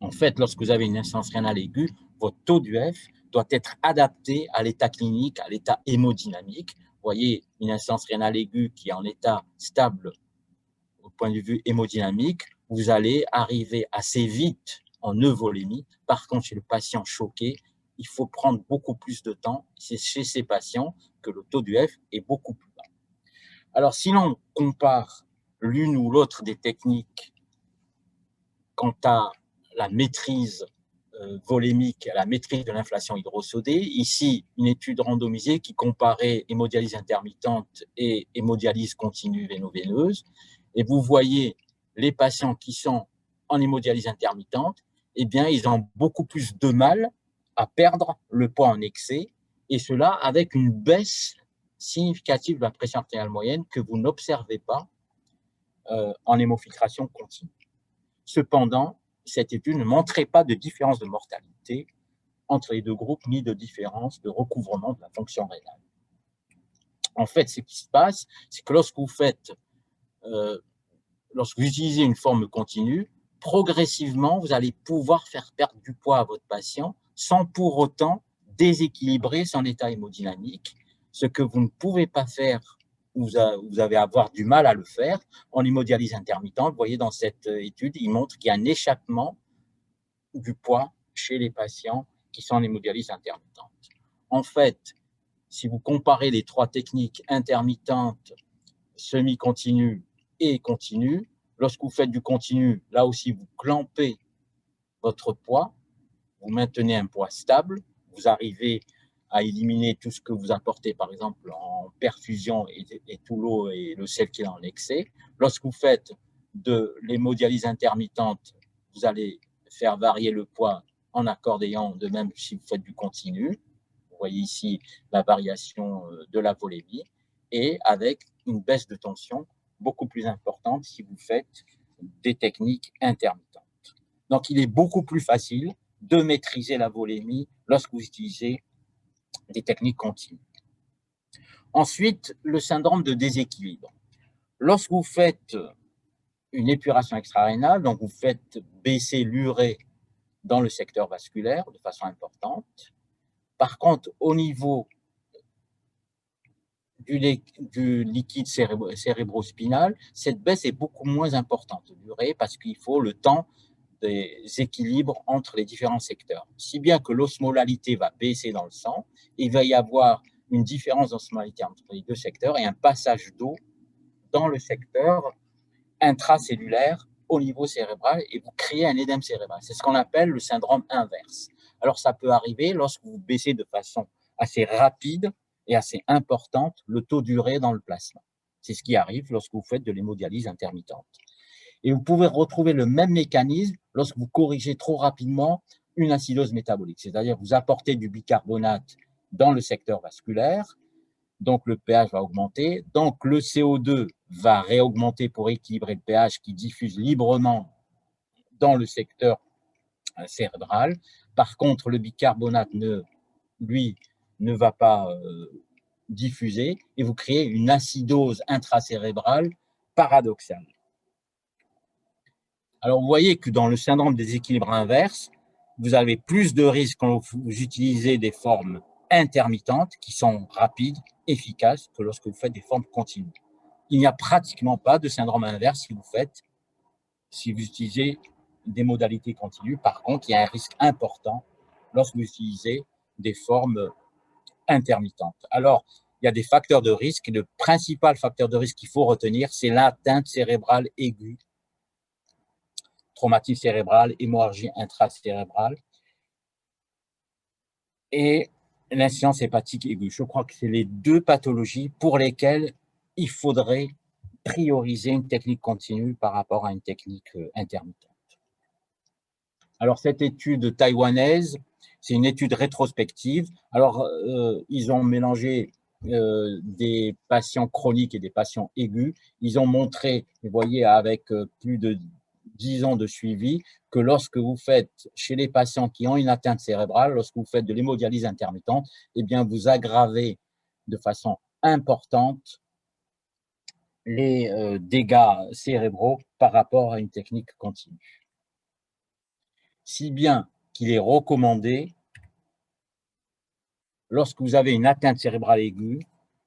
En fait, lorsque vous avez une insuffisance rénale aiguë, votre taux d'UF doit être adapté à l'état clinique, à l'état hémodynamique. Vous voyez, une insuffisance rénale aiguë qui est en état stable au point de vue hémodynamique, vous allez arriver assez vite en euvolémie. Par contre, chez le patient choqué, il faut prendre beaucoup plus de temps. C'est chez ces patients que le taux d'UF est beaucoup plus bas. Alors, si l'on compare l'une ou l'autre des techniques quant à la maîtrise volémique, à la maîtrise de l'inflation hydrosodée, ici, une étude randomisée qui comparait hémodialyse intermittente et hémodialyse continue véno-veineuse. Et vous voyez les patients qui sont en hémodialyse intermittente, eh bien, ils ont beaucoup plus de mal à perdre le poids en excès, et cela avec une baisse significative de la pression artérielle moyenne que vous n'observez pas en hémofiltration continue. Cependant, cette étude ne montrait pas de différence de mortalité entre les deux groupes, ni de différence de recouvrement de la fonction rénale. En fait, ce qui se passe, c'est que lorsque vous utilisez une forme continue, progressivement, vous allez pouvoir faire perdre du poids à votre patient sans pour autant déséquilibrer son état hémodynamique, ce que vous ne pouvez pas faire, vous allez avoir du mal à le faire en hémodialyse intermittente. Vous voyez dans cette étude, il montre qu'il y a un échappement du poids chez les patients qui sont en hémodialyse intermittente. En fait, si vous comparez les trois techniques intermittentes, semi-continue et continue, lorsque vous faites du continu, là aussi, vous clampez votre poids, vous maintenez un poids stable, vous arrivez à éliminer tout ce que vous apportez, par exemple, en perfusion et tout l'eau et le sel qui est en excès. Lorsque vous faites de l'hémodialyse intermittente, vous allez faire varier le poids en accordéon, de même si vous faites du continu. Vous voyez ici la variation de la volémie et avec une baisse de tension beaucoup plus importante si vous faites des techniques intermittentes. Donc, il est beaucoup plus facile de maîtriser la volémie lorsque vous utilisez des techniques continues. Ensuite, le syndrome de déséquilibre. Lorsque vous faites une épuration extrarénale, donc vous faites baisser l'urée dans le secteur vasculaire de façon importante. Par contre, au niveau du liquide cérébrospinal, cette baisse est beaucoup moins importante de l'urée parce qu'il faut le temps des équilibres entre les différents secteurs. Si bien que l'osmolalité va baisser dans le sang, il va y avoir une différence d'osmolalité entre les deux secteurs et un passage d'eau dans le secteur intracellulaire au niveau cérébral et vous créez un édème cérébral. C'est ce qu'on appelle le syndrome inverse. Alors, ça peut arriver lorsque vous baissez de façon assez rapide et assez importante le taux d'urée dans le plasma. C'est ce qui arrive lorsque vous faites de l'hémodialyse intermittente. Et vous pouvez retrouver le même mécanisme lorsque vous corrigez trop rapidement une acidose métabolique, c'est-à-dire vous apportez du bicarbonate dans le secteur vasculaire, donc le pH va augmenter, donc le CO2 va réaugmenter pour équilibrer le pH qui diffuse librement dans le secteur cérébral. Par contre, le bicarbonate, lui, ne va pas diffuser et vous créez une acidose intracérébrale paradoxale. Alors, vous voyez que dans le syndrome des équilibres inverses, vous avez plus de risques quand vous utilisez des formes intermittentes qui sont rapides, efficaces, que lorsque vous faites des formes continues. Il n'y a pratiquement pas de syndrome inverse si vous faites si vous utilisez des modalités continues. Par contre, il y a un risque important lorsque vous utilisez des formes intermittentes. Alors, il y a des facteurs de risque. Le principal facteur de risque qu'il faut retenir, c'est l'atteinte cérébrale aiguë, traumatisme cérébral, hémorragie intracérébrale et l'insuffisance hépatique aiguë. Je crois que c'est les deux pathologies pour lesquelles il faudrait prioriser une technique continue par rapport à une technique intermittente. Alors, cette étude taïwanaise, c'est une étude rétrospective. Alors, ils ont mélangé des patients chroniques et des patients aigus. Ils ont montré, vous voyez, avec plus de 10 ans de suivi, que lorsque vous faites, chez les patients qui ont une atteinte cérébrale, lorsque vous faites de l'hémodialyse intermittente, eh bien, vous aggravez de façon importante les dégâts cérébraux par rapport à une technique continue. Si bien qu'il est recommandé, lorsque vous avez une atteinte cérébrale aiguë,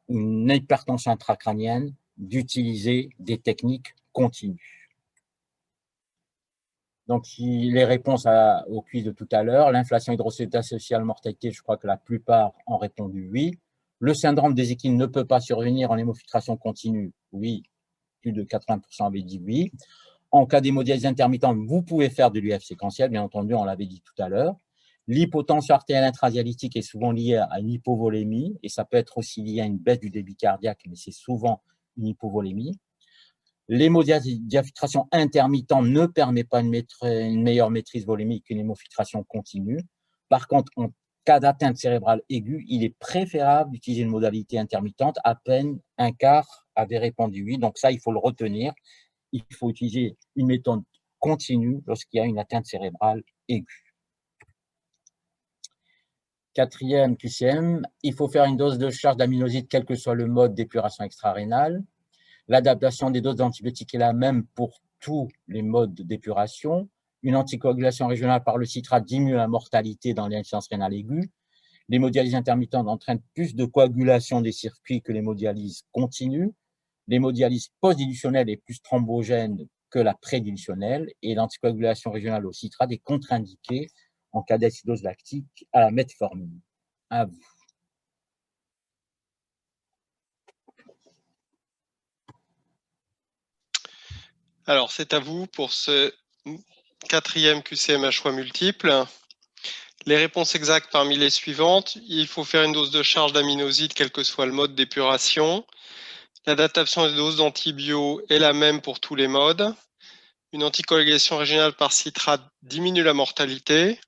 une hypertension intracrânienne, d'utiliser des techniques continues. Donc, si les réponses au quiz de tout à l'heure, l'inflation hydrocytaire associée mortalité, je crois que la plupart ont répondu oui. Le syndrome des équilibres ne peut pas survenir en hémofiltration continue, oui, plus de 80% avaient dit oui. En cas d'hémodialyse intermittente, vous pouvez faire de l'UF séquentiel, bien entendu, on l'avait dit tout à l'heure. L'hypotension artérielle intradialytique est souvent liée à une hypovolémie, et ça peut être aussi lié à une baisse du débit cardiaque, mais c'est souvent une hypovolémie. L'hémodiafiltration intermittente ne permet pas une meilleure maîtrise volémique qu'une hémofiltration continue. Par contre, en cas d'atteinte cérébrale aiguë, il est préférable d'utiliser une modalité intermittente. À peine un quart avait répondu oui, donc ça, il faut le retenir. Il faut utiliser une méthode continue lorsqu'il y a une atteinte cérébrale aiguë. Quatrième QCM, il faut faire une dose de charge d'aminosyde quel que soit le mode d'épuration extra-rénale. L'adaptation des doses d'antibiotiques est la même pour tous les modes d'épuration. Une anticoagulation régionale par le citrate diminue la mortalité dans l'insuffisance rénale aiguë. L'hémodialyse intermittente entraîne plus de coagulation des circuits que l'hémodialyse continue. L'hémodialyse post-dilutionnelle est plus thrombogène que la prédilutionnelle et l'anticoagulation régionale au citrate est contre-indiquée en cas d'acidose lactique à la metformine. À vous. Alors, c'est à vous pour ce quatrième QCM à choix multiples. Les réponses exactes parmi les suivantes. Il faut faire une dose de charge d'aminosyde, quel que soit le mode d'épuration. L'adaptation des doses d'antibio est la même pour tous les modes. Une anticoagulation régionale par citrate diminue la mortalité.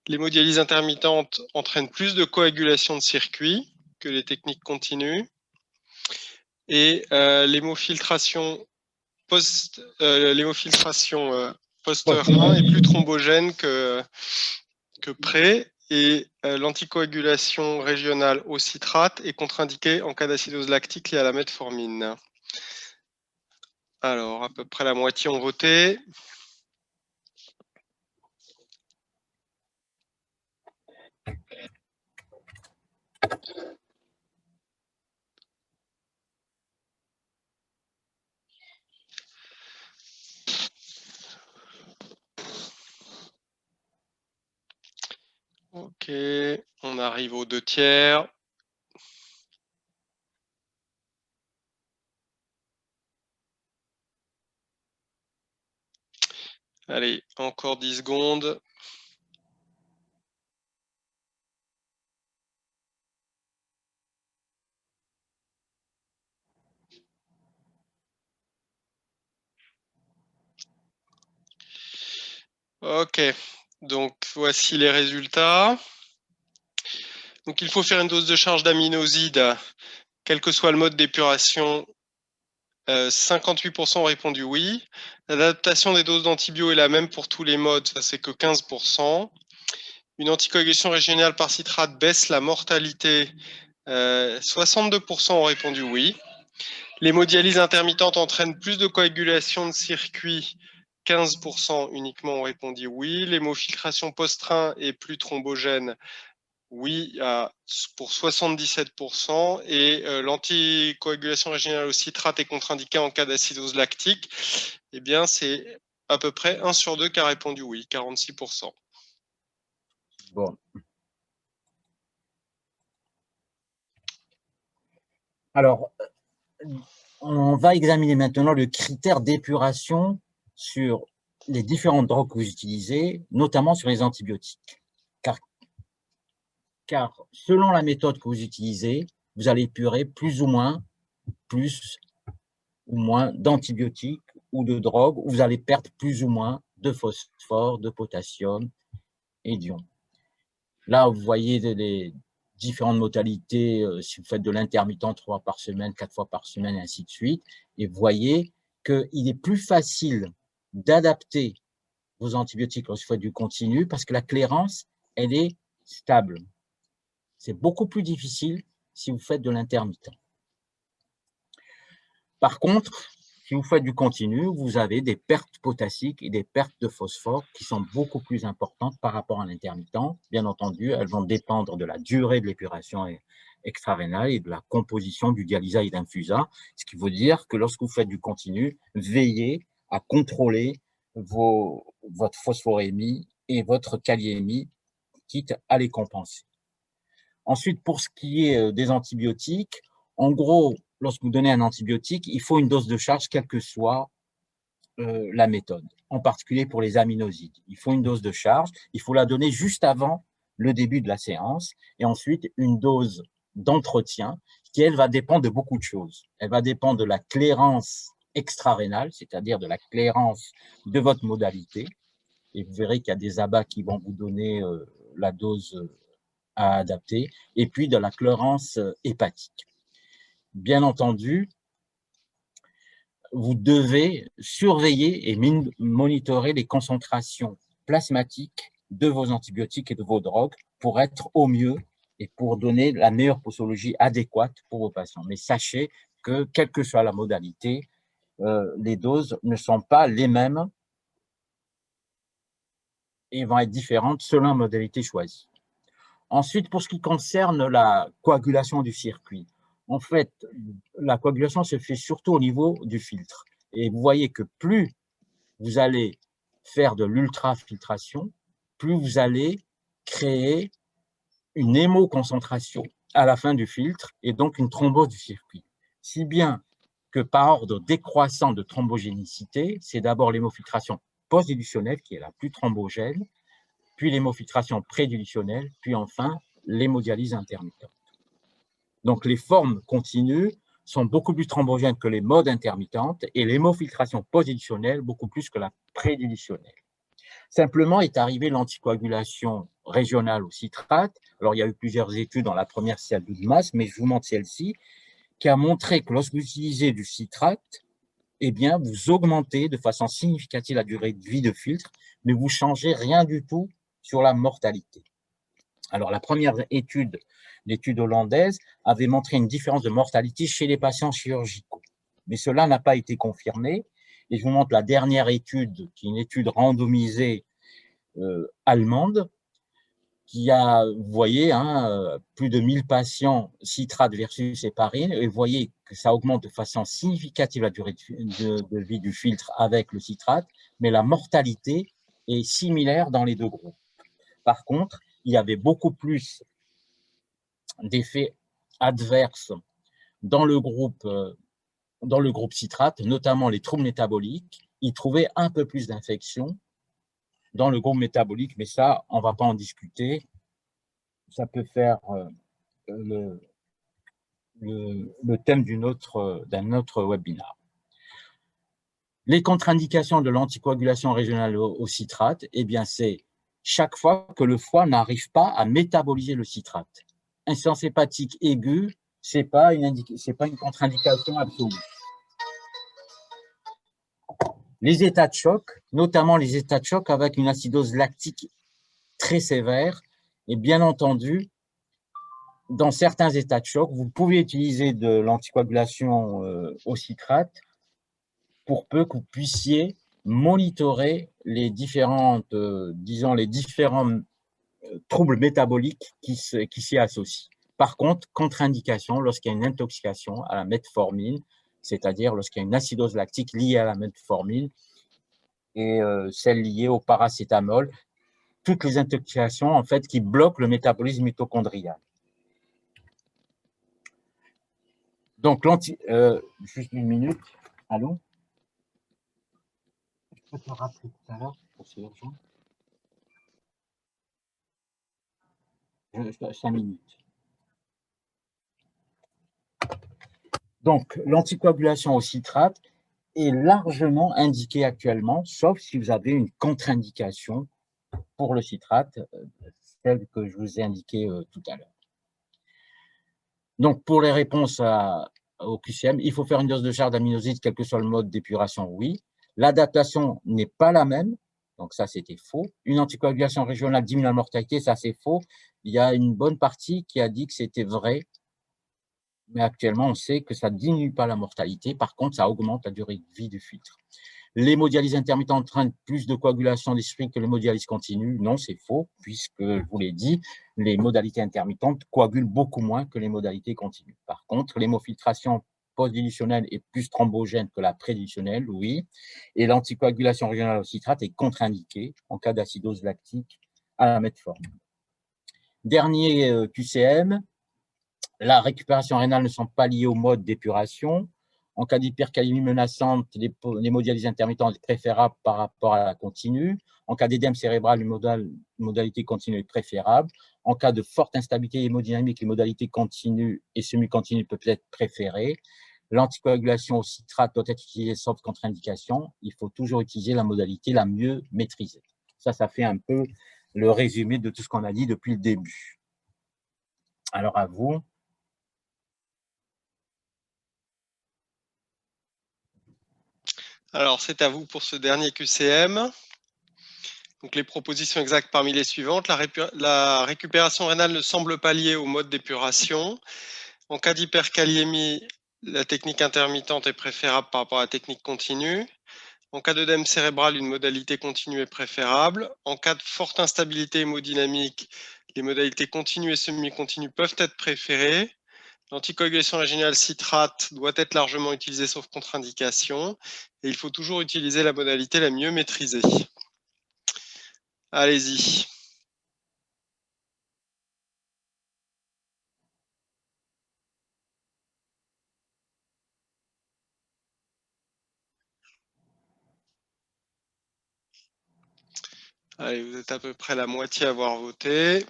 L'hémodialyse intermittente entraîne plus de coagulation de circuits que les techniques continues. Et l'hémofiltration post-rein est plus thrombogène que pré. Et l'anticoagulation régionale au citrate est contre-indiquée en cas d'acidose lactique liée à la metformine. Alors, à peu près la moitié ont voté. Ok, on arrive aux 2/3. Allez, encore 10 secondes. Ok, donc voici les résultats. Donc il faut faire une dose de charge d'aminosyde, quel que soit le mode d'épuration. 58% ont répondu oui. L'adaptation des doses d'antibio est la même pour tous les modes, ça c'est que 15%. Une anticoagulation régionale par citrate baisse la mortalité. 62% ont répondu oui. L'hémodialyse intermittente entraîne plus de coagulation de circuits. 15% uniquement ont répondu oui. L'hémofiltration post-rein est plus thrombogène. Oui, pour 77%. Et l'anticoagulation régionale au citrate est contre-indiquée en cas d'acidose lactique. Eh bien, c'est à peu près 1 sur 2 qui a répondu oui, 46%. Bon. Alors, on va examiner maintenant le critère d'épuration sur les différentes drogues que vous utilisez, notamment sur les antibiotiques. Car selon la méthode que vous utilisez, vous allez épurer plus ou moins d'antibiotiques ou de drogues, où vous allez perdre plus ou moins de phosphore, de potassium et d'ion. Là, vous voyez les différentes modalités, si vous faites de l'intermittent 3 fois par semaine, 4 fois par semaine, et ainsi de suite, et vous voyez qu'il est plus facile d'adapter vos antibiotiques lorsque vous faites du continu parce que la clairance, elle est stable. C'est beaucoup plus difficile si vous faites de l'intermittent. Par contre, si vous faites du continu, vous avez des pertes potassiques et des pertes de phosphore qui sont beaucoup plus importantes par rapport à l'intermittent. Bien entendu, elles vont dépendre de la durée de l'épuration extrarénale et de la composition du dialysa et d'infusa, ce qui veut dire que lorsque vous faites du continu, veillez à contrôler votre phosphorémie et votre kaliémie, quitte à les compenser. Ensuite, pour ce qui est des antibiotiques, en gros, lorsque vous donnez un antibiotique, il faut une dose de charge, quelle que soit la méthode, en particulier pour les aminosides. Il faut une dose de charge, il faut la donner juste avant le début de la séance, et ensuite une dose d'entretien, qui, elle, va dépendre de beaucoup de choses. Elle va dépendre de la clairance extrarénale, c'est-à-dire de la clairance de votre modalité, et vous verrez qu'il y a des abats qui vont vous donner la dose à adapter, et puis de la clairance hépatique. Bien entendu, vous devez surveiller et monitorer les concentrations plasmatiques de vos antibiotiques et de vos drogues pour être au mieux et pour donner la meilleure posologie adéquate pour vos patients. Mais sachez que, quelle que soit la modalité, les doses ne sont pas les mêmes et vont être différentes selon la modalité choisie. Ensuite, pour ce qui concerne la coagulation du circuit, en fait, la coagulation se fait surtout au niveau du filtre. Et vous voyez que plus vous allez faire de l'ultrafiltration, plus vous allez créer une hémoconcentration à la fin du filtre et donc une thrombose du circuit. Si bien que par ordre décroissant de thrombogénicité, c'est d'abord l'hémofiltration post-dilutionnelle qui est la plus thrombogène, puis l'hémofiltration prédilutionnelle, puis enfin l'hémodialyse intermittente. Donc les formes continues sont beaucoup plus thrombogènes que les modes intermittentes et l'hémofiltration post-dilutionnelle beaucoup plus que la prédilutionnelle. Simplement est arrivée l'anticoagulation régionale au citrate. Alors il y a eu plusieurs études dans la première, c'est à 12 masse, mais je vous montre celle-ci, qui a montré que lorsque vous utilisez du citrate, eh bien, vous augmentez de façon significative la durée de vie de filtre, mais vous ne changez rien du tout sur la mortalité. Alors, la première étude, l'étude hollandaise, avait montré une différence de mortalité chez les patients chirurgicaux. Mais cela n'a pas été confirmé. Et je vous montre la dernière étude, qui est une étude randomisée allemande, qui a, vous voyez, plus de 1000 patients citrate versus héparine, et vous voyez que ça augmente de façon significative la durée de vie du filtre avec le citrate, mais la mortalité est similaire dans les deux groupes. Par contre, il y avait beaucoup plus d'effets adverses dans le groupe citrate, notamment les troubles métaboliques. Ils trouvaient un peu plus d'infections dans le groupe métabolique, mais ça, on ne va pas en discuter. Ça peut faire le thème d'un autre webinaire. Les contre-indications de l'anticoagulation régionale au citrate, eh bien, c'est chaque fois que le foie n'arrive pas à métaboliser le citrate. Insuffisance hépatique aiguë, ce n'est pas une contre-indication absolue. Les états de choc, notamment les états de choc avec une acidose lactique très sévère, et bien entendu, dans certains états de choc, vous pouvez utiliser de l'anticoagulation au citrate pour peu que vous puissiez monitorer les différents troubles métaboliques qui s'y associent. Par contre, contre-indication lorsqu'il y a une intoxication à la metformine, c'est-à-dire lorsqu'il y a une acidose lactique liée à la metformine, et celles liées au paracétamol, toutes les intoxications en fait qui bloquent le métabolisme mitochondrial. Donc, juste une minute. Allô? Je peux te rappeler tout à l'heure pour c'est urgent. 5 minutes. Donc, l'anticoagulation au citrate est largement indiquée actuellement, sauf si vous avez une contre-indication pour le citrate, celle que je vous ai indiquée tout à l'heure. Donc, pour les réponses au QCM, il faut faire une dose de charge d'aminosyde, quel que soit le mode d'épuration, oui. L'adaptation n'est pas la même, donc ça, c'était faux. Une anticoagulation régionale diminue la mortalité, ça, c'est faux. Il y a une bonne partie qui a dit que c'était vrai, mais actuellement, on sait que ça ne diminue pas la mortalité. Par contre, ça augmente la durée de vie du filtre. L'hémodialyse intermittente entraîne plus de coagulation des sucres que l'hémodialyse continue. Non, c'est faux, puisque, je vous l'ai dit, les modalités intermittentes coagulent beaucoup moins que les modalités continues. Par contre, l'hémofiltration post-dilutionnelle est plus thrombogène que la prédilutionnelle, oui, et l'anticoagulation régionale au citrate est contre-indiquée en cas d'acidose lactique à la metformine. Dernier QCM, la récupération rénale ne sont pas liées au mode d'épuration. En cas d'hypercalémie menaçante, l'hémodialyse intermittente est préférable par rapport à la continue. En cas d'édème cérébral, une modalité continue est préférable. En cas de forte instabilité hémodynamique, les modalités continue et semi-continue peuvent être préférées. L'anticoagulation au citrate doit être utilisée sauf contre-indication. Il faut toujours utiliser la modalité la mieux maîtrisée. Ça fait un peu le résumé de tout ce qu'on a dit depuis le début. Alors à vous. Alors, c'est à vous pour ce dernier QCM. Donc, les propositions exactes parmi les suivantes. La récupération rénale ne semble pas liée au mode d'épuration. En cas d'hyperkaliémie, la technique intermittente est préférable par rapport à la technique continue. En cas d'œdème cérébral, une modalité continue est préférable. En cas de forte instabilité hémodynamique, les modalités continues et semi-continues peuvent être préférées. L'anticoagulation régionale citrate doit être largement utilisée sauf contre-indication. Et il faut toujours utiliser la modalité la mieux maîtrisée. Allez-y. Allez, vous êtes à peu près la moitié à avoir voté.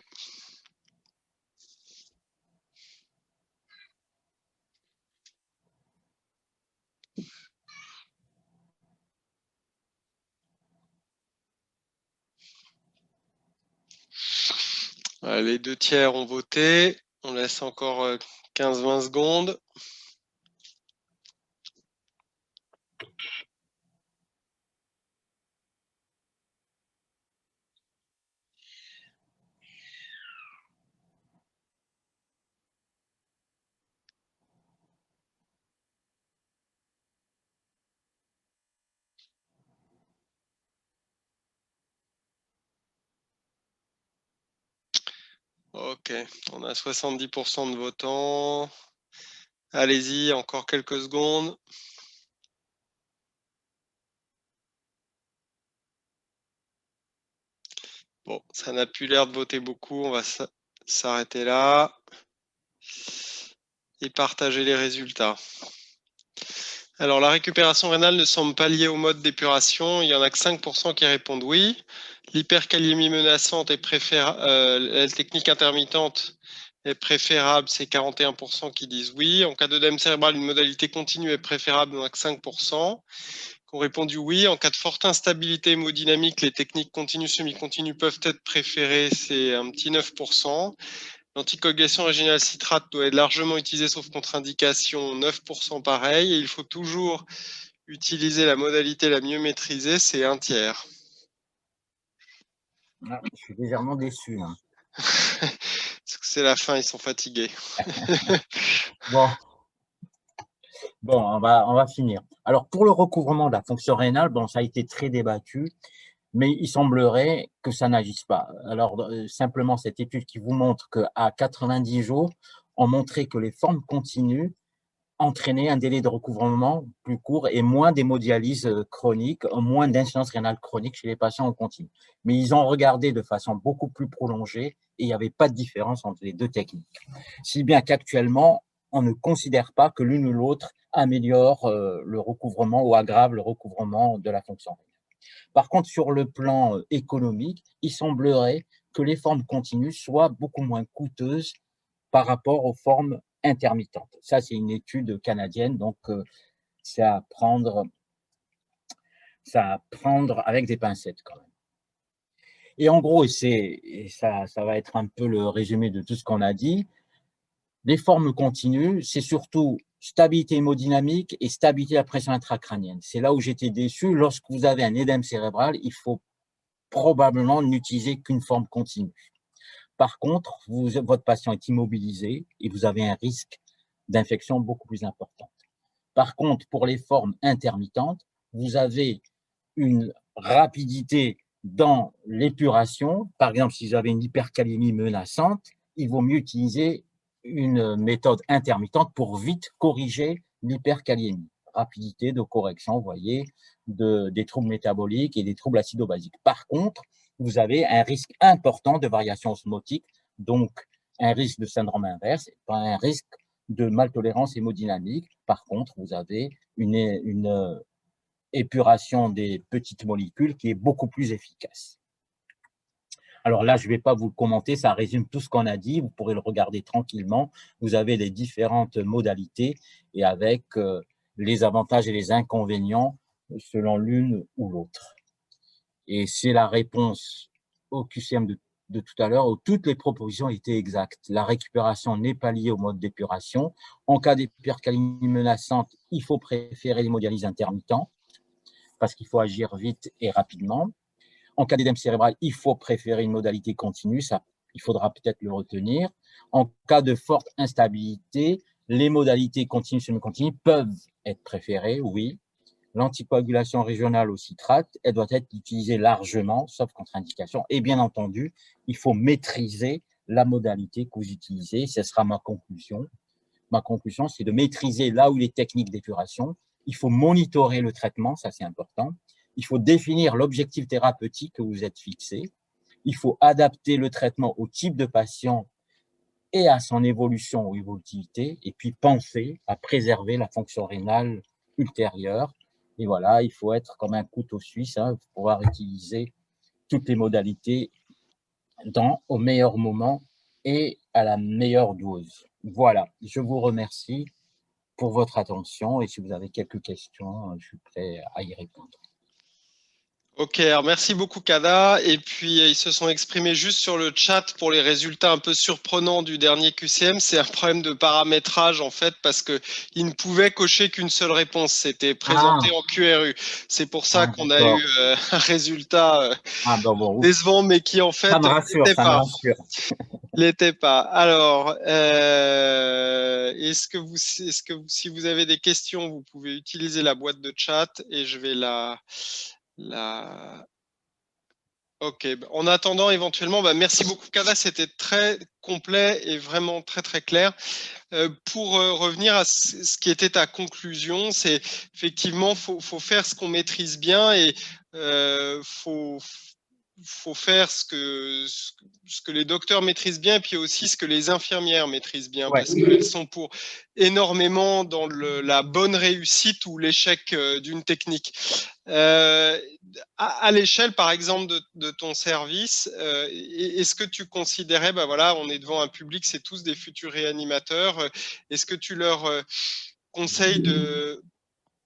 Les 2/3 ont voté. On laisse encore 15-20 secondes. Ok, on a 70% de votants. Allez-y, encore quelques secondes. Bon, ça n'a plus l'air de voter beaucoup. On va s'arrêter là et partager les résultats. Alors, la récupération rénale ne semble pas liée au mode d'épuration. Il y en a que 5% qui répondent oui. L'hyperkaliémie menaçante est préférable. La technique intermittente est préférable, c'est 41% qui disent oui. En cas d'œdème cérébral, une modalité continue est préférable, il n'y en a que 5% qui ont répondu oui. En cas de forte instabilité hémodynamique, les techniques continues, semi-continues peuvent être préférées, c'est un petit 9%. L'anticoagulation régionale citrate doit être largement utilisée sauf contre-indication, 9% pareil. Et il faut toujours utiliser la modalité la mieux maîtrisée, c'est 1/3. Ah, je suis légèrement déçu. Hein. C'est la fin, ils sont fatigués. Bon, on va finir. Alors, pour le recouvrement de la fonction rénale, bon, ça a été très débattu, mais il semblerait que ça n'agisse pas. Alors, simplement, cette étude qui vous montre qu'à 90 jours, on montrait que les formes continues entraîner un délai de recouvrement plus court et moins d'hémodialyse chronique, moins d'insuffisance rénale chronique chez les patients en continu. Mais ils ont regardé de façon beaucoup plus prolongée et il n'y avait pas de différence entre les deux techniques. Si bien qu'actuellement, on ne considère pas que l'une ou l'autre améliore le recouvrement ou aggrave le recouvrement de la fonction rénale. Par contre, sur le plan économique, il semblerait que les formes continues soient beaucoup moins coûteuses par rapport aux formes intermittentes. Ça, c'est une étude canadienne, donc c'est à prendre avec des pincettes quand même. Et en gros, ça va être un peu le résumé de tout ce qu'on a dit, les formes continues, c'est surtout stabilité hémodynamique et stabilité de la pression intracrânienne. C'est là où j'étais déçu. Lorsque vous avez un édème cérébral, il faut probablement n'utiliser qu'une forme continue. Par contre, votre patient est immobilisé et vous avez un risque d'infection beaucoup plus important. Par contre, pour les formes intermittentes, vous avez une rapidité dans l'épuration. Par exemple, si vous avez une hypercalémie menaçante, il vaut mieux utiliser une méthode intermittente pour vite corriger l'hypercalémie. Rapidité de correction, vous voyez, des troubles métaboliques et des troubles acido-basiques. Par contre, vous avez un risque important de variation osmotique, donc un risque de syndrome inverse, et pas un risque de maltolérance hémodynamique. Par contre, vous avez une épuration des petites molécules qui est beaucoup plus efficace. Alors là, je ne vais pas vous le commenter, ça résume tout ce qu'on a dit, vous pourrez le regarder tranquillement. Vous avez les différentes modalités et avec les avantages et les inconvénients selon l'une ou l'autre. Et c'est la réponse au QCM de tout à l'heure, où toutes les propositions étaient exactes. La récupération n'est pas liée au mode d'épuration. En cas d'hypercalémie menaçante, il faut préférer l'hémodialyse intermittente parce qu'il faut agir vite et rapidement. En cas d'édème cérébral, il faut préférer une modalité continue, ça, il faudra peut-être le retenir. En cas de forte instabilité, les modalités continues et semi-continues peuvent être préférées, oui. L'anticoagulation régionale au citrate, elle doit être utilisée largement, sauf contre-indication. Et bien entendu, il faut maîtriser la modalité que vous utilisez. Ce sera ma conclusion. Ma conclusion, c'est de maîtriser là où les techniques d'épuration. Il faut monitorer le traitement, ça c'est important. Il faut définir l'objectif thérapeutique que vous êtes fixé. Il faut adapter le traitement au type de patient et à son évolution ou évolutivité, et puis penser à préserver la fonction rénale ultérieure. Et voilà, il faut être comme un couteau suisse, pour pouvoir utiliser toutes les modalités au meilleur moment et à la meilleure dose. Voilà, je vous remercie pour votre attention et si vous avez quelques questions, je suis prêt à y répondre. Ok, alors merci beaucoup Kada. Et puis ils se sont exprimés juste sur le chat pour les résultats un peu surprenants du dernier QCM. C'est un problème de paramétrage en fait parce que ils ne pouvaient cocher qu'une seule réponse. C'était présenté en QRU. C'est pour ça qu'on a eu un résultat décevant, mais qui en fait n'était pas. L'était pas. Alors, est-ce que si vous avez des questions, vous pouvez utiliser la boîte de chat et je vais Ok. En attendant, éventuellement, merci beaucoup, Kada. C'était très complet et vraiment très, très clair. Pour revenir à ce qui était ta conclusion, c'est effectivement, faut faire ce qu'on maîtrise bien et faut faire ce que les docteurs maîtrisent bien et puis aussi ce que les infirmières maîtrisent bien parce qu'elles sont pour énormément dans la bonne réussite ou l'échec d'une technique. À l'échelle, par exemple, de ton service, est-ce que tu considérais, voilà, on est devant un public, c'est tous des futurs réanimateurs, est-ce que tu leur conseilles de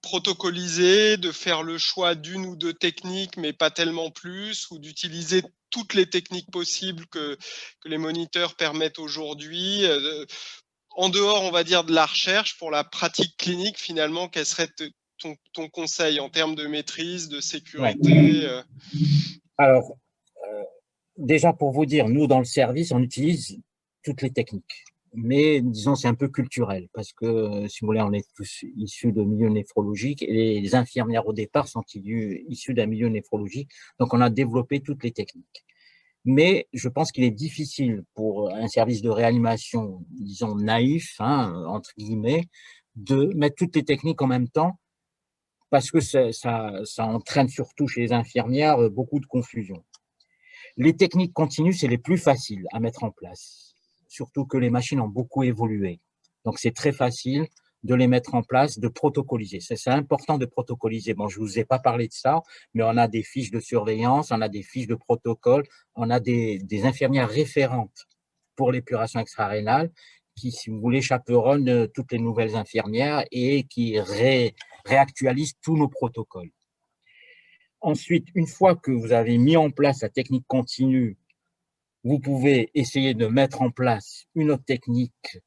protocoliser, de faire le choix d'une ou deux techniques, mais pas tellement plus, ou d'utiliser toutes les techniques possibles que les moniteurs permettent aujourd'hui, en dehors, on va dire, de la recherche, pour la pratique clinique, finalement, quel serait ton conseil en termes de maîtrise, de sécurité? Alors, déjà pour vous dire, nous dans le service, on utilise toutes les techniques. Mais disons, c'est un peu culturel parce que, si vous voulez, on est tous issus de milieux néphrologiques et les infirmières au départ sont issues d'un milieu néphrologique. Donc, on a développé toutes les techniques. Mais je pense qu'il est difficile pour un service de réanimation, disons, naïf, entre guillemets, de mettre toutes les techniques en même temps parce que ça entraîne surtout chez les infirmières beaucoup de confusion. Les techniques continues, c'est les plus faciles à mettre en place, surtout que les machines ont beaucoup évolué. Donc, c'est très facile de les mettre en place, de protocoliser. C'est important de protocoliser. Bon, je ne vous ai pas parlé de ça, mais on a des fiches de surveillance, on a des fiches de protocole, on a des infirmières référentes pour l'épuration extra-rénale qui, si vous voulez, chaperonnent toutes les nouvelles infirmières et qui réactualisent tous nos protocoles. Ensuite, une fois que vous avez mis en place la technique continue, vous pouvez essayer de mettre en place une autre technique,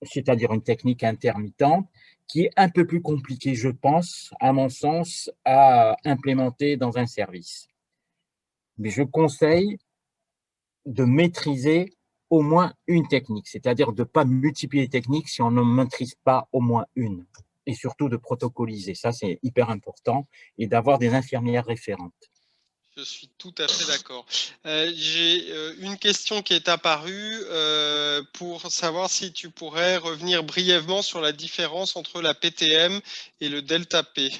c'est-à-dire une technique intermittente, qui est un peu plus compliquée, je pense, à mon sens, à implémenter dans un service. Mais je conseille de maîtriser au moins une technique, c'est-à-dire de ne pas multiplier les techniques si on ne maîtrise pas au moins une. Et surtout de protocoliser, ça c'est hyper important, et d'avoir des infirmières référentes. Je suis tout à fait d'accord. J'ai une question qui est apparue pour savoir si tu pourrais revenir brièvement sur la différence entre la PTM et le delta P.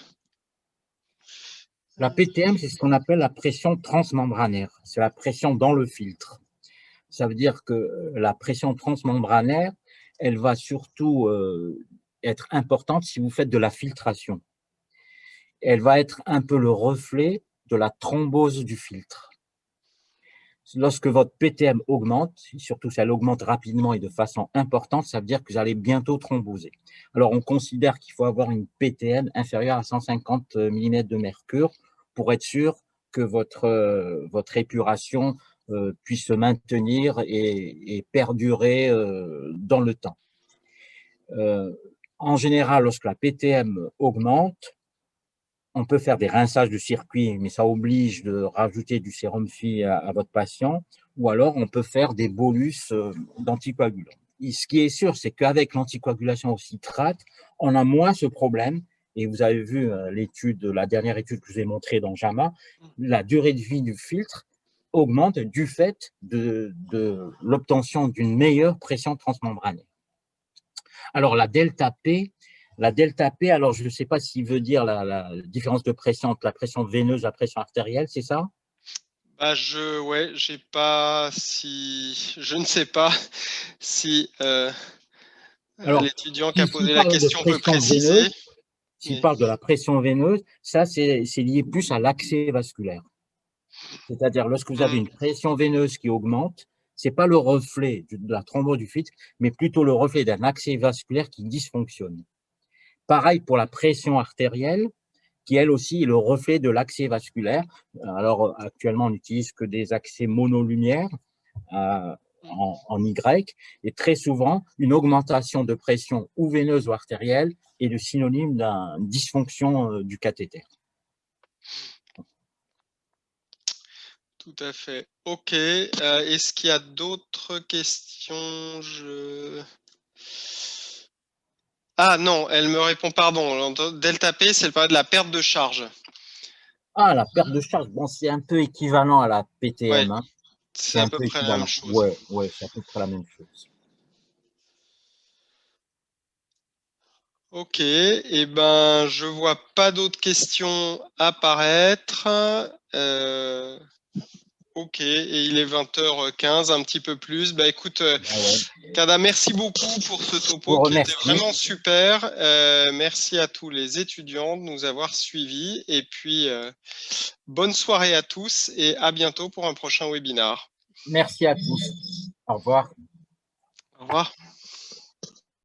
La PTM, c'est ce qu'on appelle la pression transmembranaire. C'est la pression dans le filtre. Ça veut dire que la pression transmembranaire, elle va surtout être importante si vous faites de la filtration. Elle va être un peu le reflet de la thrombose du filtre. Lorsque votre PTM augmente, surtout si elle augmente rapidement et de façon importante, ça veut dire que vous allez bientôt thromboser. Alors, on considère qu'il faut avoir une PTM inférieure à 150 mm de mercure pour être sûr que votre épuration puisse se maintenir et perdurer dans le temps. En général, lorsque la PTM augmente, on peut faire des rinçages de circuit, mais ça oblige de rajouter du sérum Phi à votre patient, ou alors on peut faire des bolus d'anticoagulants. Ce qui est sûr, c'est qu'avec l'anticoagulation au citrate, on a moins ce problème. Et vous avez vu la dernière étude que je vous ai montrée dans JAMA, la durée de vie du filtre augmente du fait de l'obtention d'une meilleure pression transmembranaire. Alors, la delta P, alors je ne sais pas s'il veut dire la différence de pression entre la pression veineuse et la pression artérielle, c'est ça? Bah je ne sais pas si l'étudiant qui a S'il posé la parle de question peut pression préciser. veineuse, s'il parle de la pression veineuse, ça c'est lié plus à l'accès vasculaire. C'est-à-dire lorsque vous avez une pression veineuse qui augmente, ce n'est pas le reflet de la thrombose du filtre, mais plutôt le reflet d'un accès vasculaire qui dysfonctionne. Pareil pour la pression artérielle, qui elle aussi est le reflet de l'accès vasculaire. Alors actuellement, on n'utilise que des accès monolumières en Y, et très souvent, une augmentation de pression ou veineuse ou artérielle est le synonyme d'une dysfonction du cathéter. Tout à fait. Ok. Est-ce qu'il y a d'autres questions? Ah non, elle me répond, pardon. Delta P, c'est le parler de la perte de charge. Ah, la perte de charge, bon, c'est un peu équivalent à la PTM. Ouais, Hein. c'est à peu près la même chose. Ouais, c'est à peu près la même chose. Ok, et eh ben je vois pas d'autres questions apparaître. Ok, et il est 20h15, un petit peu plus. Bah écoute, Kada, merci beaucoup pour ce topo qui était vraiment super. Merci à tous les étudiants de nous avoir suivis. Et puis, bonne soirée à tous et à bientôt pour un prochain webinar. Merci à tous. Au revoir. Au revoir.